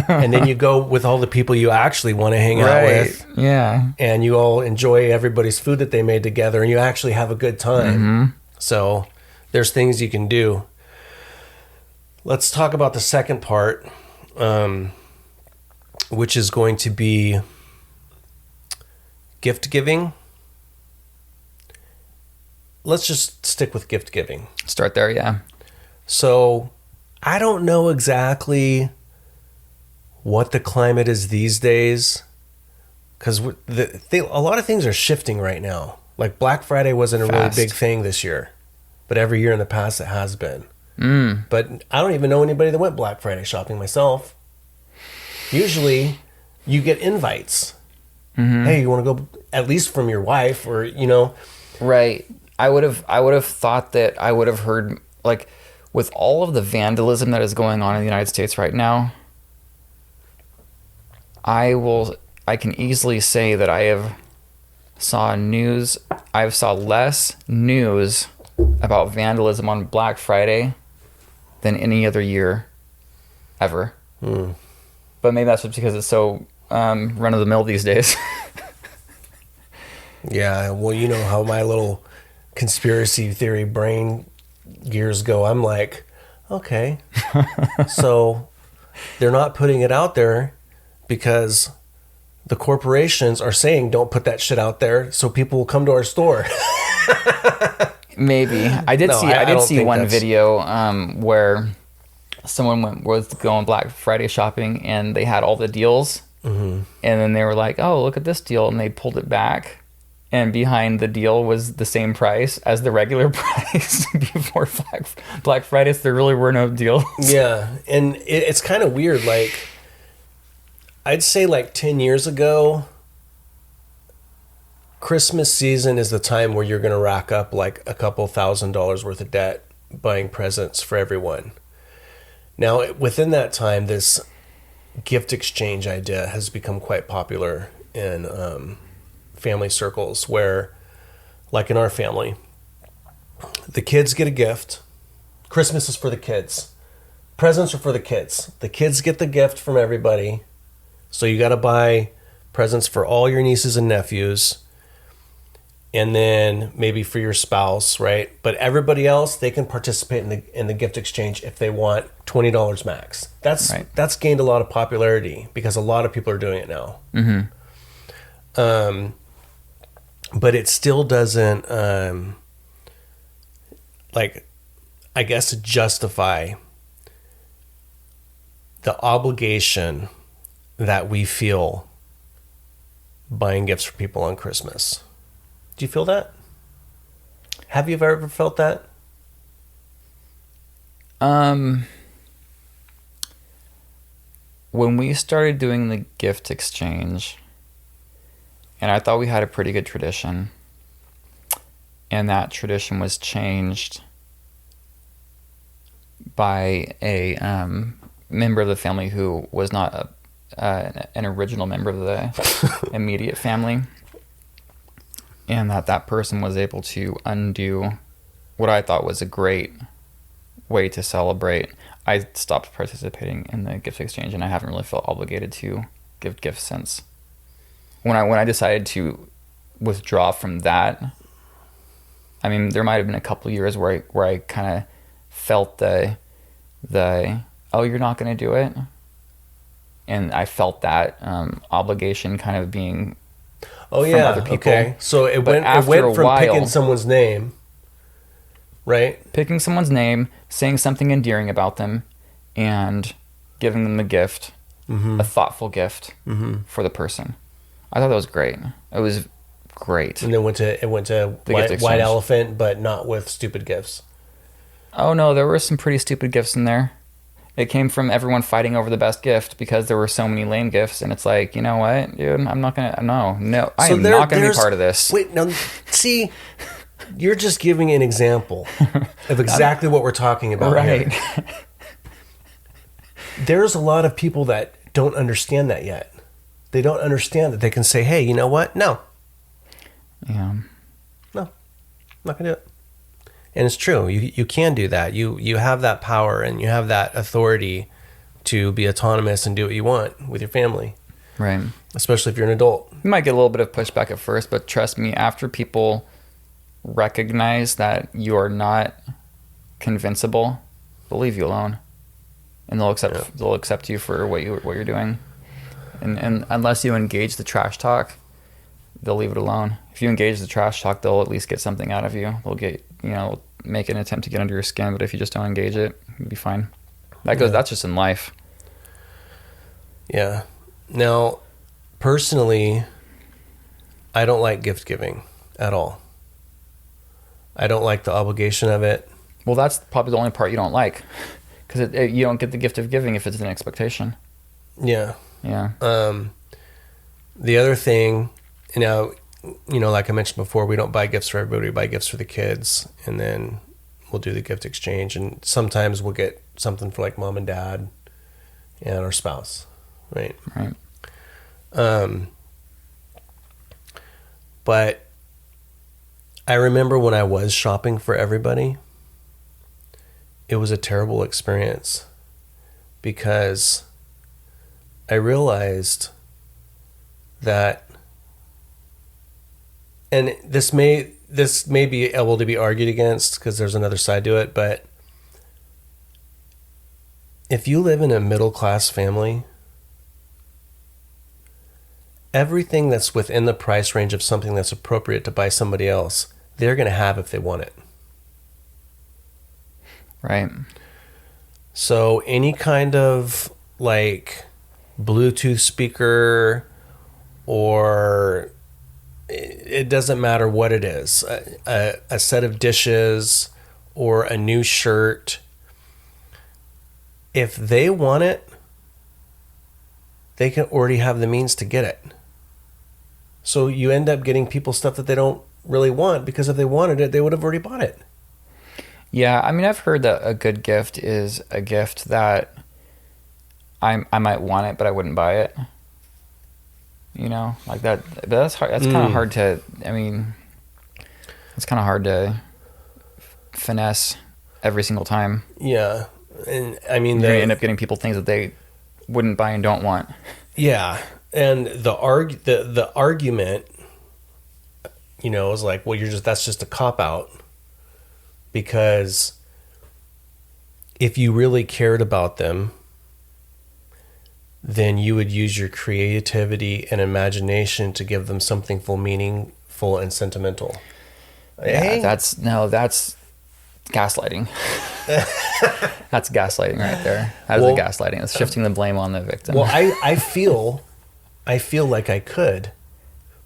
S1: and then you go with all the people you actually want to hang out with.
S2: Yeah.
S1: And you all enjoy everybody's food that they made together, and you actually have a good time.
S2: Mm-hmm.
S1: So there's things you can do. Let's talk about the second part, which is going to be gift giving. Let's just stick with gift giving.
S2: Start there, yeah.
S1: So I don't know exactly what the climate is these days, because a lot of things are shifting right now. Like Black Friday wasn't a really big thing this year, but every year in the past it has been. But I don't even know anybody that went Black Friday shopping myself. Usually you get invites. Mm-hmm. Hey, you want to go, at least from your wife, or, you know.
S2: Right. I would have thought that I would have heard, like, with all of the vandalism that is going on in the United States right now, I can easily say that I've saw less news about vandalism on Black Friday than any other year ever. But maybe that's just because it's so run of the mill these days.
S1: Yeah, well, you know how my little conspiracy theory brain gears go. I'm like, okay, so they're not putting it out there because the corporations are saying don't put that shit out there, so people will come to our store.
S2: Maybe I did see one video where someone was going Black Friday shopping and they had all the deals, and then they were like, "Oh, look at this deal," and they pulled it back. And behind the deal was the same price as the regular price before Black Friday. So there really were no deals.
S1: Yeah, and it's kind of weird. Like, I'd say like 10 years ago, Christmas season is the time where you're going to rack up like a couple $1,000s worth of debt buying presents for everyone. Now, within that time, this gift exchange idea has become quite popular in family circles, where, like in our family, the kids get a gift. Christmas is for the kids. Presents are for the kids. The kids get the gift from everybody. So you got to buy presents for all your nieces and nephews, and then maybe for your spouse, right? But everybody else, they can participate in the gift exchange if they want $20 max. That's gained a lot of popularity because a lot of people are doing it now. Mm-hmm. But it still doesn't, I guess, justify the obligation that we feel buying gifts for people on Christmas. Do you feel that? Have you ever felt that?
S2: When we started doing the gift exchange, and I thought we had a pretty good tradition, and that tradition was changed by a member of the family who was not an original member of the immediate family, and that person was able to undo what I thought was a great way to celebrate. I stopped participating in the gift exchange, and I haven't really felt obligated to give gifts since. When I decided to withdraw from that, I mean, there might have been a couple of years where I kind of felt the oh, you're not going to do it, and I felt that obligation kind of being from other people.
S1: Okay. So it went from picking someone's name right?
S2: Picking someone's name, saying something endearing about them, and giving them a gift, a thoughtful gift for the person. I thought that was great. It was great.
S1: And then it went to white elephant, but not with stupid gifts.
S2: Oh no, there were some pretty stupid gifts in there. It came from everyone fighting over the best gift because there were so many lame gifts, and it's like, you know what, dude, I'm not gonna. No, I am not gonna be part of this.
S1: Wait, now, see, you're just giving an example of exactly what we're talking about,
S2: right?
S1: Here. There's a lot of people that don't understand that yet. They don't understand that they can say, "Hey, you know what? No,
S2: Yeah,
S1: no, I'm not gonna do it." And it's true. You can do that. You have that power and you have that authority to be autonomous and do what you want with your family.
S2: right.
S1: Especially if you're an adult.
S2: You might get a little bit of pushback at first, but trust me, after people recognize that you are not convincible, they'll leave you alone, and they'll accept you for what you're doing. And unless you engage the trash talk, they'll leave it alone. If you engage the trash talk, they'll at least get something out of you. They'll get, make an attempt to get under your skin, but if you just don't engage it, you'll be fine. That's just in life.
S1: Yeah. Now, personally, I don't like gift giving at all. I don't like the obligation of it.
S2: Well, that's probably the only part you don't like, because you don't get the gift of giving if it's an expectation.
S1: Yeah.
S2: Yeah.
S1: The other thing, like I mentioned before, we don't buy gifts for everybody. We buy gifts for the kids, and then we'll do the gift exchange. And sometimes we'll get something for like mom and dad and our spouse, right?
S2: Right.
S1: But I remember when I was shopping for everybody, it was a terrible experience because I realized that, and this may be able to be argued against because there's another side to it, but if you live in a middle class family, everything that's within the price range of something that's appropriate to buy somebody else, they're going to have if they want it.
S2: Right.
S1: So any kind of like Bluetooth speaker, or it doesn't matter what it is, a set of dishes or a new shirt, if they want it, they can already have the means to get it. So you end up getting people stuff that they don't really want, because if they wanted it, they would have already bought it.
S2: Yeah, I mean, I've heard that a good gift is a gift that I might want it, but I wouldn't buy it. Like that. But that's hard. That's kind of hard to. I mean, it's kind of hard to finesse every single time.
S1: Yeah, and I mean,
S2: you're gonna end up getting people things that they wouldn't buy and don't want.
S1: Yeah, and the argument, is like, well, that's just a cop out, because if you really cared about them, then you would use your creativity and imagination to give them something meaningful and sentimental.
S2: Yeah,
S1: hey?
S2: that's gaslighting. That's gaslighting right there. That is the gaslighting. It's shifting the blame on the victim.
S1: Well, I feel like I could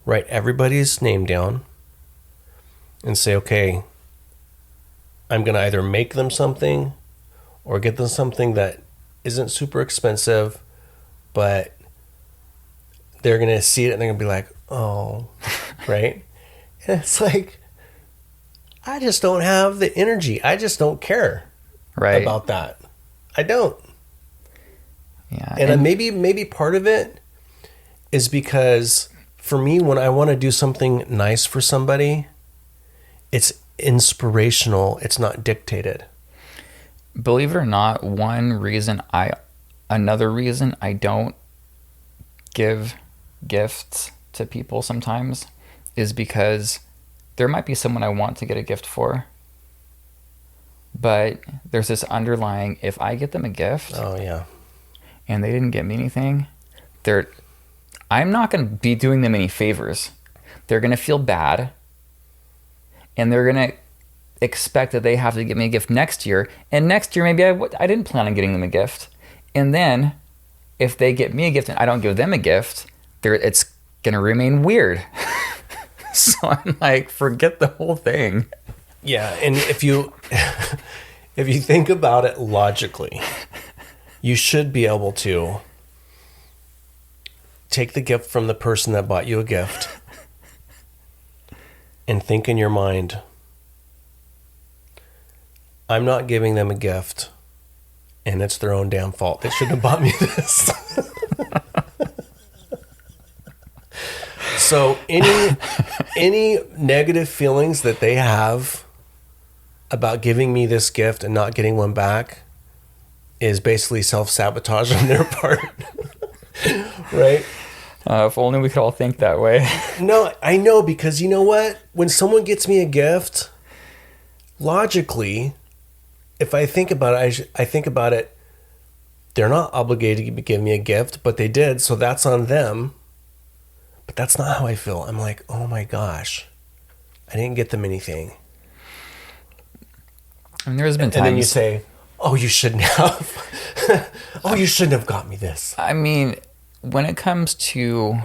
S1: write everybody's name down and say, okay, I'm going to either make them something or get them something that isn't super expensive, but they're going to see it and they're going to be like, oh, right? And it's like, I just don't have the energy. I just don't care about that. I don't.
S2: Yeah.
S1: And maybe part of it is because for me, when I want to do something nice for somebody, it's inspirational. It's not dictated.
S2: Believe it or not, another reason I don't give gifts to people sometimes is because there might be someone I want to get a gift for, but there's this underlying, if I get them a gift, and they didn't get me anything, I'm not going to be doing them any favors. They're going to feel bad, and they're going to expect that they have to give me a gift next year. And next year, maybe I didn't plan on getting them a gift. And then if they get me a gift and I don't give them a gift, it's going to remain weird. So I'm like, forget the whole thing.
S1: Yeah. And if you think about it logically, you should be able to take the gift from the person that bought you a gift and think in your mind, I'm not giving them a gift, and it's their own damn fault. They shouldn't have bought me this. So any negative feelings that they have about giving me this gift and not getting one back is basically self-sabotage on their part. Right?
S2: If only we could all think that way.
S1: No, I know, because you know what? When someone gets me a gift, logically, if I think about it, I think about it, they're not obligated to give me a gift, but they did, so that's on them. But that's not how I feel. I'm like, oh my gosh, I didn't get them anything.
S2: And there's been times...
S1: And then you say, oh, you shouldn't have. Oh, you shouldn't have got me this.
S2: I mean, when it comes to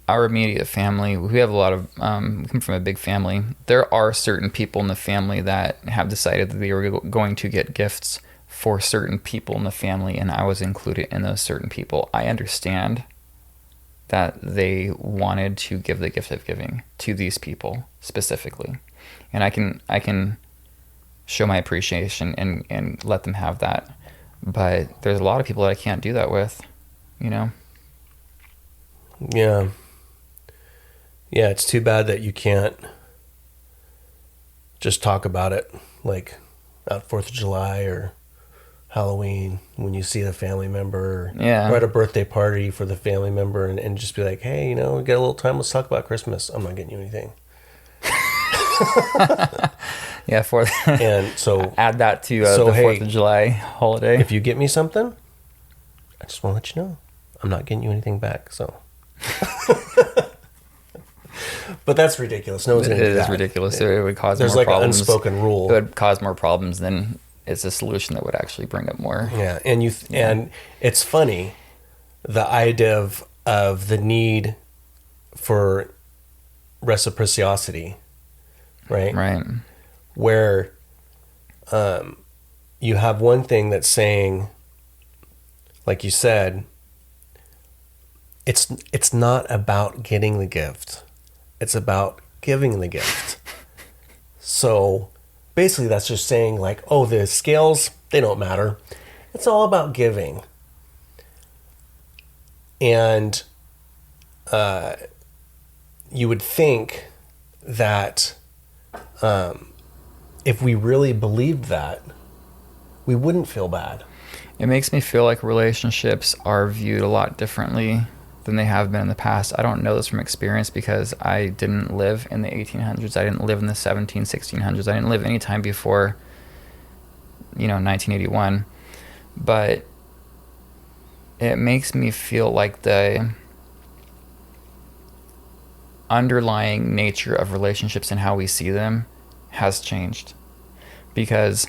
S2: our immediate family, we have a lot of, we come from a big family. There are certain people in the family that have decided that they were going to get gifts for certain people in the family, and I was included in those certain people. I understand that they wanted to give the gift of giving to these people specifically. And I can show my appreciation and let them have that. But there's a lot of people that I can't do that with, you know?
S1: Yeah. Yeah, it's too bad that you can't just talk about it like at 4th of July or Halloween when you see the family member, or at a birthday party for the family member, and just be like, hey, you know, we got a little time, let's talk about Christmas. I'm not getting you anything.
S2: Yeah,
S1: and so
S2: add that to the 4th of July holiday.
S1: If you get me something, I just want to let you know I'm not getting you anything back. So, but that's ridiculous. No one's going to do that. It is
S2: ridiculous. It would cause
S1: There's
S2: more
S1: like
S2: problems.
S1: An unspoken rule.
S2: It would cause more problems than it's a solution that would actually bring up more.
S1: Yeah, and and it's funny, the idea of the need for reciprocity, right?
S2: Right.
S1: Where you have one thing that's saying, like you said, it's not about getting the gift. It's about giving the gift. So basically that's just saying like, oh, the scales, they don't matter. It's all about giving. And you would think that if we really believed that, we wouldn't feel bad.
S2: It makes me feel like relationships are viewed a lot differently than they have been in the past. I don't know this from experience because I didn't live in the 1800s. I didn't live in the 1600s. I didn't live any time before, 1981. But it makes me feel like the underlying nature of relationships and how we see them has changed. Because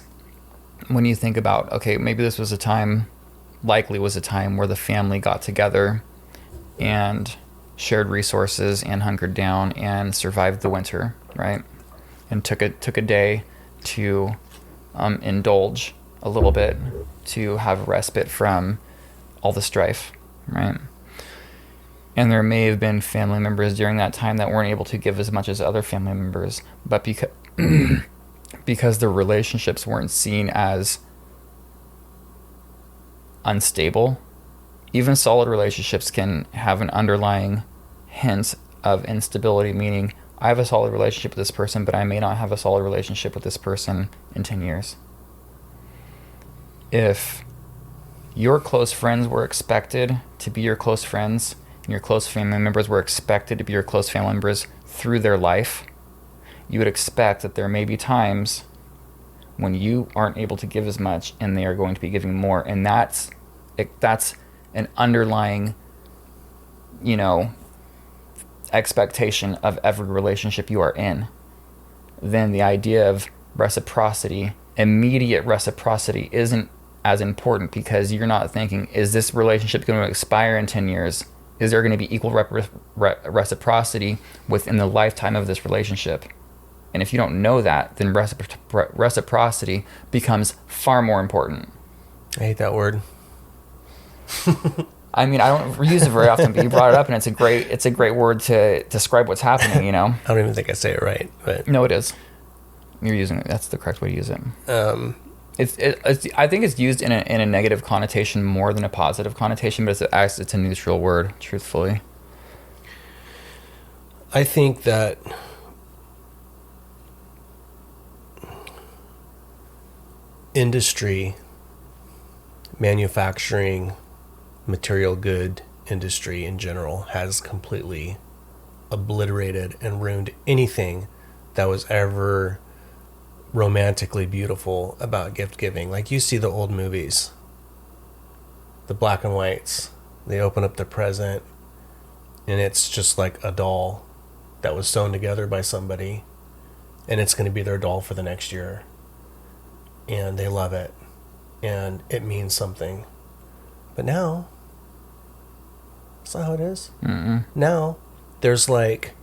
S2: when you think about, okay, maybe this was a time, likely was a time where the family got together and shared resources and hunkered down and survived the winter, right? And took a day to indulge a little bit, to have respite from all the strife, right? And there may have been family members during that time that weren't able to give as much as other family members, but because the relationships weren't seen as unstable. Even solid relationships can have an underlying hint of instability, meaning I have a solid relationship with this person, but I may not have a solid relationship with this person in 10 years. If your close friends were expected to be your close friends, and your close family members were expected to be your close family members through their life, you would expect that there may be times when you aren't able to give as much and they are going to be giving more. And that's an underlying, expectation of every relationship you are in. then the idea of reciprocity, immediate reciprocity, isn't as important, because you're not thinking, is this relationship going to expire in 10 years? Is there going to be equal reciprocity within the lifetime of this relationship? And if you don't know that, then reciprocity becomes far more important.
S1: I hate that word.
S2: I mean, I don't use it very often, but you brought it up, and it's a great word to describe what's happening, you know?
S1: I don't even think I say it right, but
S2: No, it is. You're using it. That's the correct way to use it. I think it's used in a negative connotation more than a positive connotation, but it's a neutral word, truthfully.
S1: I think that industry, manufacturing, material good industry in general has completely obliterated and ruined anything that was ever romantically beautiful about gift giving. Like, you see the old movies, the black and whites, they open up the present and it's just like a doll that was sewn together by somebody, and it's going to be their doll for the next year, and they love it and it means something. But now that's not how it is.
S2: Mm-mm.
S1: Now there's like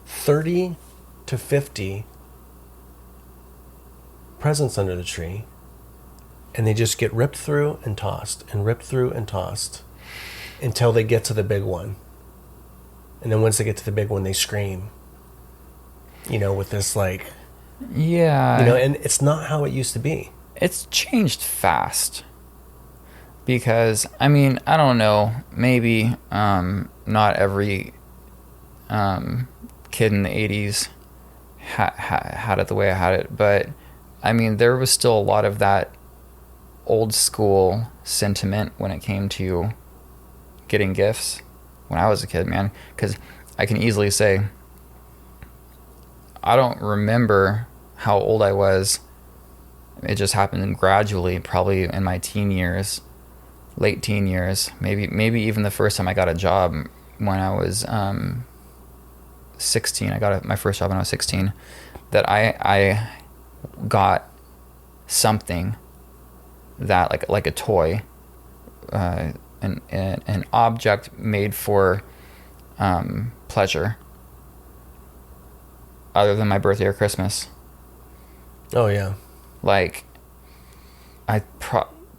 S1: 30 to 50 presents under the tree, and they just get ripped through and tossed and ripped through and tossed until they get to the big one. And then once they get to the big one, they scream, you know, with this like,
S2: yeah,
S1: you know, and it's not how it used to be.
S2: It's changed fast. Because, I mean, I don't know, maybe not every kid in the 80s had it the way I had it, but I mean, there was still a lot of that old school sentiment when it came to getting gifts when I was a kid, man. Because I can easily say, I don't remember how old I was. It just happened gradually, probably in my teen years, late teen years, maybe even the first time I got a job when I was 16. I got my first job when I was 16. That I got something that like a toy, an object made for pleasure, other than my birthday or Christmas.
S1: Oh yeah.
S2: Like,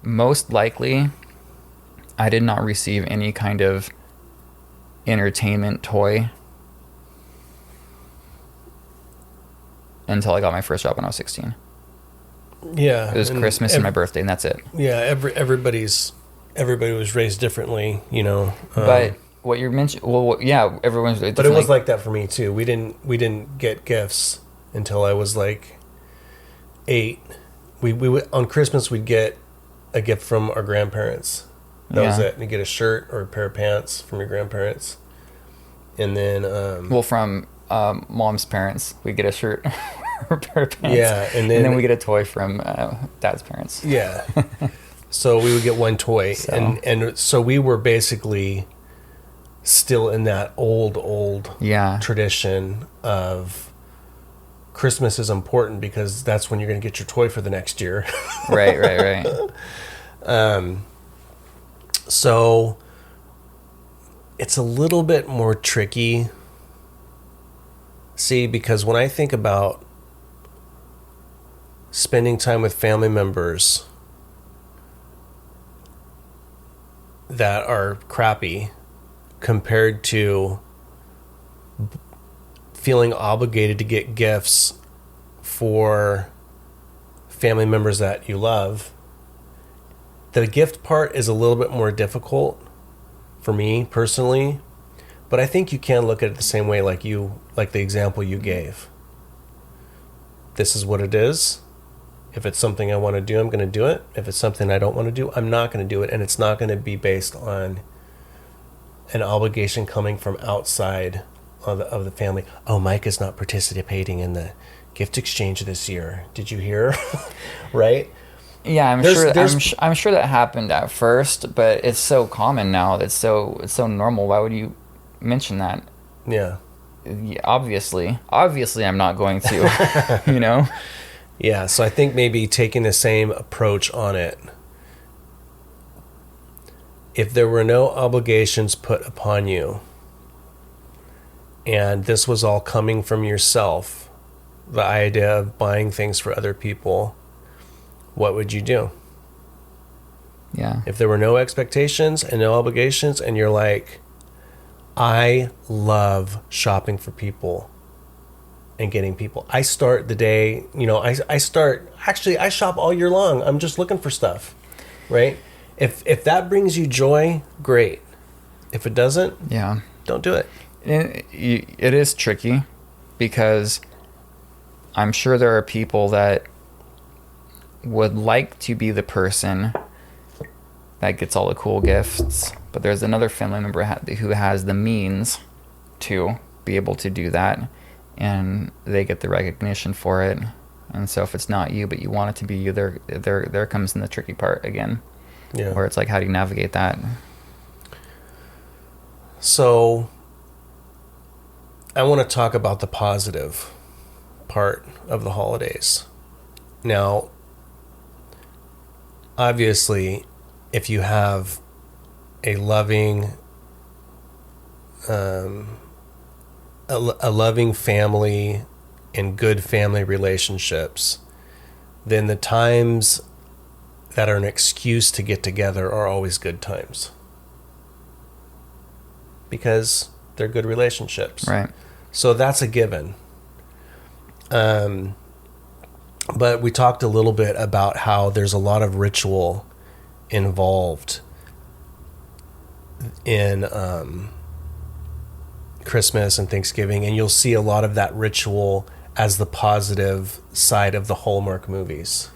S2: most likely, I did not receive any kind of entertainment toy until I got my first job when I was 16.
S1: Yeah.
S2: It was Christmas and my birthday, and that's it.
S1: Yeah, everybody was raised differently, you know.
S2: But what you're mentioning, well, yeah, everyone's.
S1: But it was like that for me too. We didn't get gifts until I was like 8. We on Christmas we'd get a gift from our grandparents. That was it. You get a shirt or a pair of pants from your grandparents, and then
S2: from mom's parents we get a shirt or a pair of pants.
S1: Yeah, and then
S2: we get a toy from dad's parents.
S1: Yeah. So we would get one toy, and so we were basically still in that old tradition of Christmas is important because that's when you're going to get your toy for the next year.
S2: Right.
S1: So it's a little bit more tricky. See, because when I think about spending time with family members that are crappy compared to feeling obligated to get gifts for family members that you love, the gift part is a little bit more difficult for me personally, but I think you can look at it the same way, like the example you gave. This is what it is. If it's something I want to do, I'm going to do it. If it's something I don't want to do, I'm not going to do it. And it's not going to be based on an obligation coming from outside of the family. Oh, Mike is not participating in the gift exchange this year. Did you hear? Right?
S2: Yeah, I'm sure that happened at first, but it's so common now. It's so normal. Why would you mention that?
S1: Yeah.
S2: Yeah, obviously I'm not going to, you know?
S1: Yeah, so I think maybe taking the same approach on it. If there were no obligations put upon you, and this was all coming from yourself, the idea of buying things for other people, what would you do?
S2: Yeah.
S1: If there were no expectations and no obligations, and you're like, I love shopping for people and getting people. I start the day, I shop all year long. I'm just looking for stuff, right? If that brings you joy, great. If it doesn't,
S2: Yeah.
S1: don't do it.
S2: It is tricky because I'm sure there are people that would like to be the person that gets all the cool gifts, but there's another family member who has the means to be able to do that, and they get the recognition for it. And so if it's not you, but you want it to be you, there comes in the tricky part again.
S1: Yeah.
S2: Where it's like, how do you navigate that?
S1: So I want to talk about the positive part of the holidays. Now, obviously, if you have a loving, a loving family and good family relationships, then the times that are an excuse to get together are always good times. Because they're good relationships.
S2: Right.
S1: So that's a given. But we talked a little bit about how there's a lot of ritual involved in Christmas and Thanksgiving, and you'll see a lot of that ritual as the positive side of the Hallmark movies.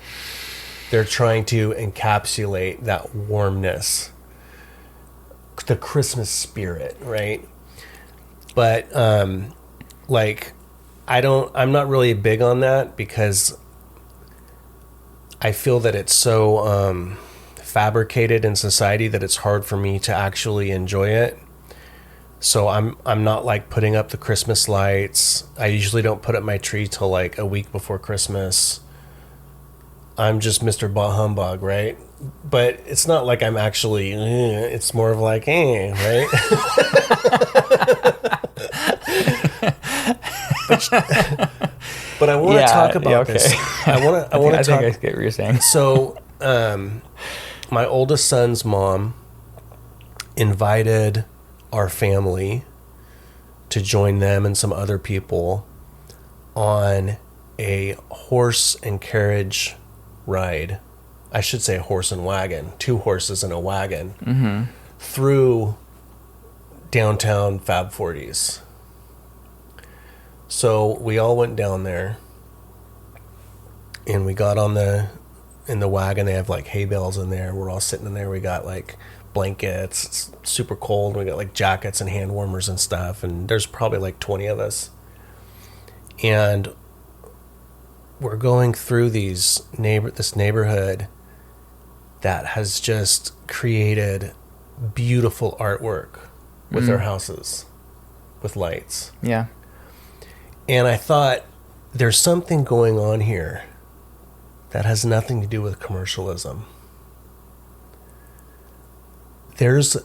S1: They're trying to encapsulate that warmness, the Christmas spirit, right? But I'm not really big on that because I feel that it's so fabricated in society that it's hard for me to actually enjoy it. So I'm not like putting up the Christmas lights. I usually don't put up my tree till like a week before Christmas. I'm just Mr. Bah Humbug, right? But it's not like I'm actually, it's more of like, right? But I want to talk about this. I want to talk.
S2: I think I get what you're saying.
S1: So, my oldest son's mom invited our family to join them and some other people on a horse and carriage ride. I should say horse and wagon, 2 horses and a wagon, through downtown Fab 40s. So we all went down there and we got in the wagon. They have like hay bales in there. We're all sitting in there. We got like blankets. It's super cold. We got like jackets and hand warmers and stuff. And there's probably like 20 of us. And we're going through this neighborhood that has just created beautiful artwork with their houses, with lights.
S2: Yeah.
S1: And I thought, there's something going on here that has nothing to do with commercialism. There's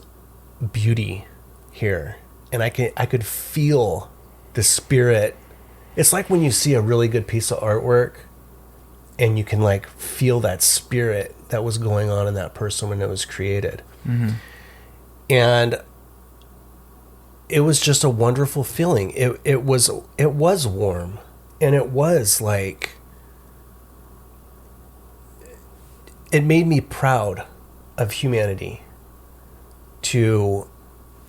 S1: beauty here, and I could feel the spirit. It's like when you see a really good piece of artwork and you can like feel that spirit that was going on in that person when it was created. And it was just a wonderful feeling. It was warm, and it was like, it made me proud of humanity to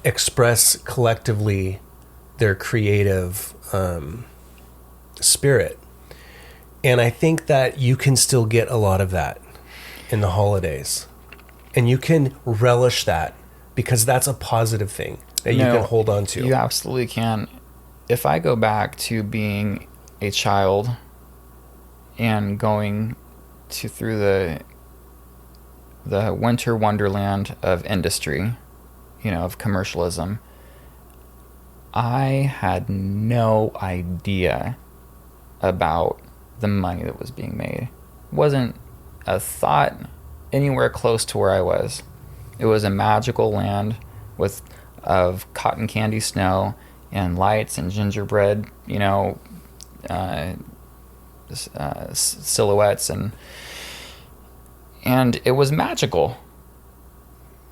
S1: express collectively their creative spirit. And I think that you can still get a lot of that in the holidays, and you can relish that because that's a positive thing that you can hold on to.
S2: You absolutely can. If I go back to being a child and going through the winter wonderland of industry, of commercialism, I had no idea about the money that was being made. Wasn't a thought anywhere close to where I was. It was a magical land of cotton candy snow and lights and gingerbread, silhouettes, and it was magical.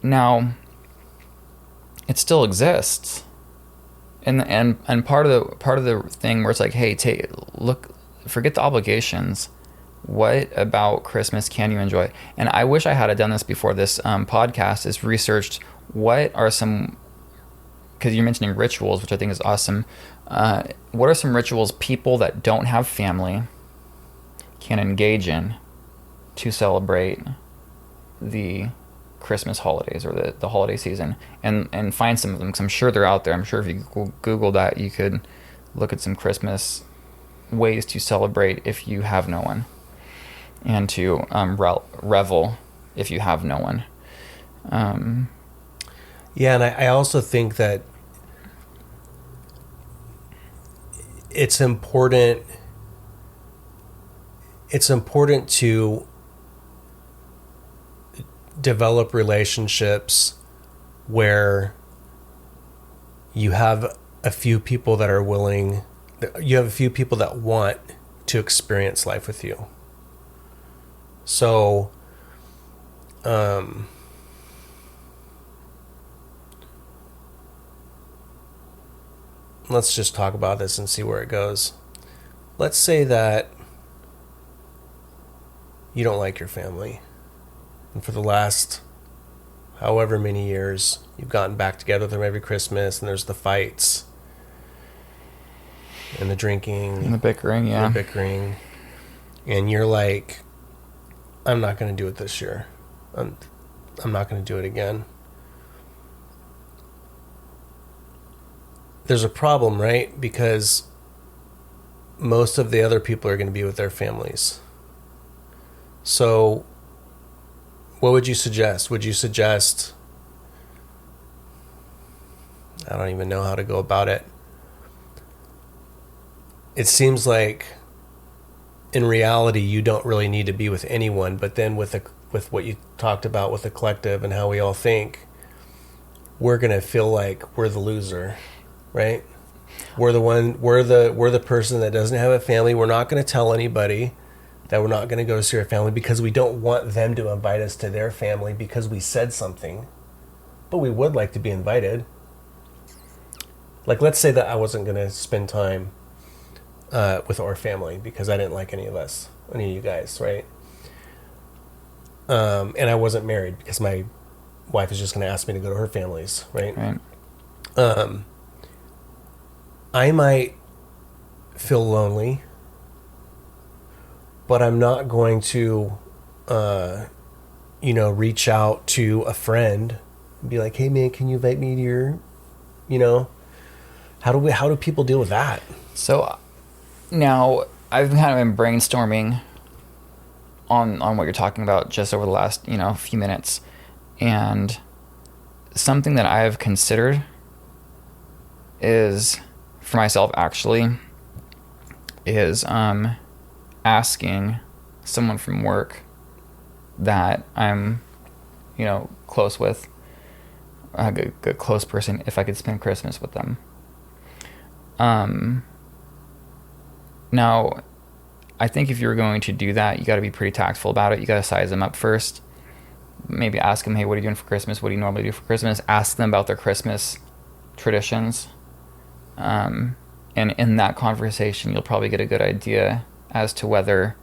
S2: Now, it still exists, and part of the thing where it's like, hey, forget the obligations. What about Christmas can you enjoy? And I wish I had done this before this podcast. Is researched what are some, because you're mentioning rituals, which I think is awesome. What are some rituals people that don't have family can engage in to celebrate the Christmas holidays or the holiday season, and find some of them, because I'm sure they're out there. I'm sure if you Google that, you could look at some Christmas ways to celebrate if you have no one, and to revel if you have no one.
S1: Yeah, and I also think that it's important to develop relationships where you have a few people that are willing, you have a few people that want to experience life with you. So, let's just talk about this and see where it goes. Let's say that you don't like your family, and for the last however many years you've gotten back together with them every Christmas, and there's the fights and the drinking
S2: And the bickering,
S1: and you're like, I'm not going to do it this year. I'm not going to do it again. There's a problem, right? Because most of the other people are going to be with their families. So what would you suggest? Would you suggest, I don't even know how to go about it. It seems like in reality you don't really need to be with anyone, but then with what you talked about with the collective and how we all think, we're going to feel like we're the loser, right? We're the person that doesn't have a family. We're not going to tell anybody that we're not going to go see our family because we don't want them to invite us to their family because we said something. But we would like to be invited. Like, let's say that I wasn't going to spend time with our family because I didn't like any of you guys, right? And I wasn't married because my wife is just going to ask me to go to her family's, right? I might feel lonely, but I'm not going to, reach out to a friend and be like, hey man, can you invite me to your, how do people deal with that?
S2: So now I've kind of been brainstorming on what you're talking about just over the last, few minutes. And something that I have considered is, for myself actually, is asking someone from work that I'm, close with, a good close person, if I could spend Christmas with them. Now, I think if you're going to do that, you got to be pretty tactful about it. You got to size them up first. Maybe ask them, hey, what are you doing for Christmas? What do you normally do for Christmas? Ask them about their Christmas traditions. And in that conversation, you'll probably get a good idea as to whether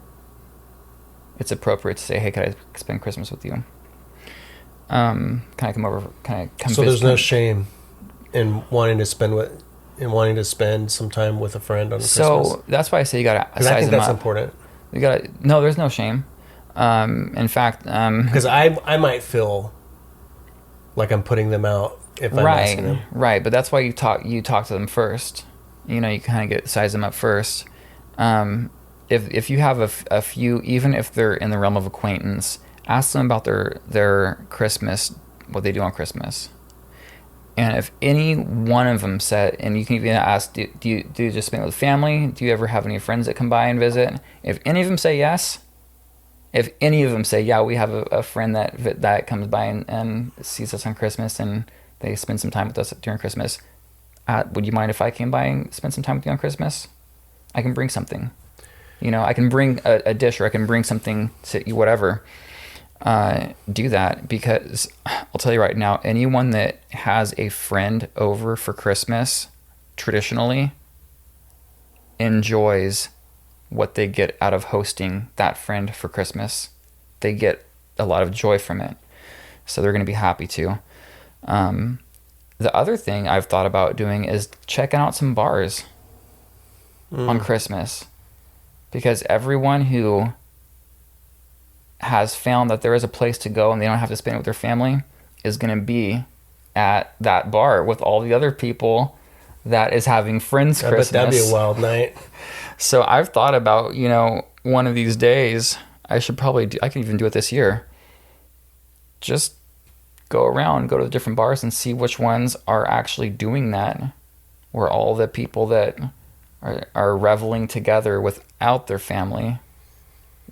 S2: it's appropriate to say, hey, can I spend Christmas with you? Can I come over? Can I come
S1: So
S2: visit?
S1: there's no shame in wanting to spend some time with a friend on Christmas?
S2: So that's why I say you got to size them up.
S1: I think that's important.
S2: No, there's no shame. In fact,
S1: because I might feel like I'm putting them out if I'm asking them.
S2: Right, but that's why you talk to them first. You kind of size them up first. If you have a few, even if they're in the realm of acquaintance, ask them about their Christmas, what they do on Christmas. And if any one of them said, and you can even ask, do you just spend it with family? Do you ever have any friends that come by and visit? If any of them say yes, if any of them say, yeah, we have a friend that comes by and sees us on Christmas and they spend some time with us during Christmas, would you mind if I came by and spent some time with you on Christmas? I can bring something. I can bring a dish, or I can bring something to you, whatever. Do that, because I'll tell you right now, anyone that has a friend over for Christmas traditionally enjoys what they get out of hosting that friend for Christmas. They get a lot of joy from it, so they're going to be happy to. The other thing I've thought about doing is checking out some bars on Christmas, because everyone who has found that there is a place to go and they don't have to spend it with their family is going to be at that bar with all the other people that is having friends Christmas.
S1: I bet that'd be a wild night.
S2: So I've thought about, one of these days, I can even do it this year. Just go to the different bars and see which ones are actually doing that, where all the people that are reveling together without their family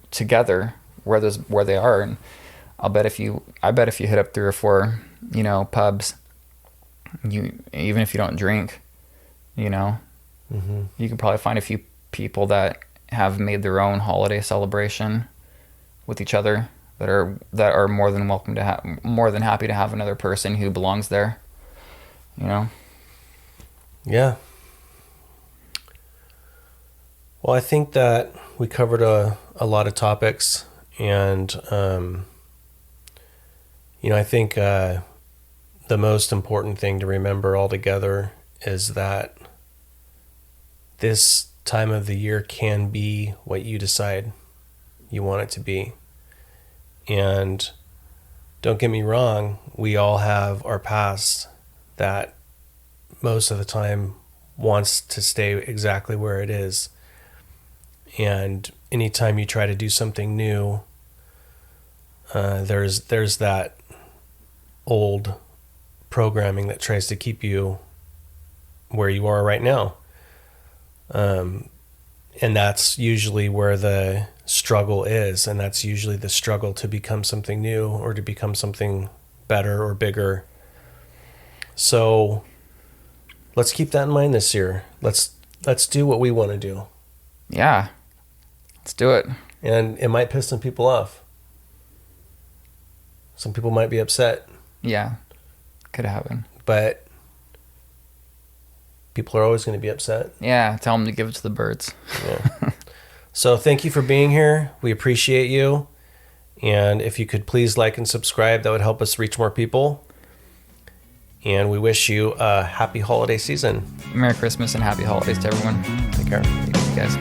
S2: together, where they are. And I bet if you hit up 3 or 4, pubs, even if you don't drink, you can probably find a few people that have made their own holiday celebration with each other that are more than welcome to more than happy to have another person who belongs there.
S1: Yeah. Well, I think that we covered a lot of topics, and I think the most important thing to remember altogether is that this time of the year can be what you decide you want it to be. And don't get me wrong, we all have our past that most of the time wants to stay exactly where it is. And anytime you try to do something new, there's that old programming that tries to keep you where you are right now. And that's usually where the struggle is, and that's usually the struggle to become something new or to become something better or bigger. So let's keep that in mind this year. Let's do what we want to do.
S2: Yeah, let's do it.
S1: And it might piss some people off. Some people might be upset.
S2: Yeah, could happen.
S1: But people are always going to be upset.
S2: Yeah, tell them to give it to the birds.
S1: Yeah. So thank you for being here. We appreciate you. And if you could please like and subscribe, that would help us reach more people. And we wish you a happy holiday season.
S2: Merry Christmas and happy holidays to everyone.
S1: Take care.
S2: Thank you, guys.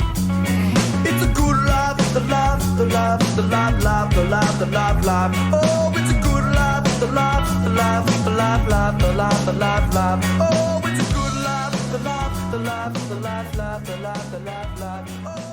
S3: It's a good life, the life, the life, the life, life, the life, the life, life. Oh, it's a good life, the life, the life, the life, life, the life, the life, life. Oh, it's a good life, the life, the life, the life, life, the life, the life, life. Oh.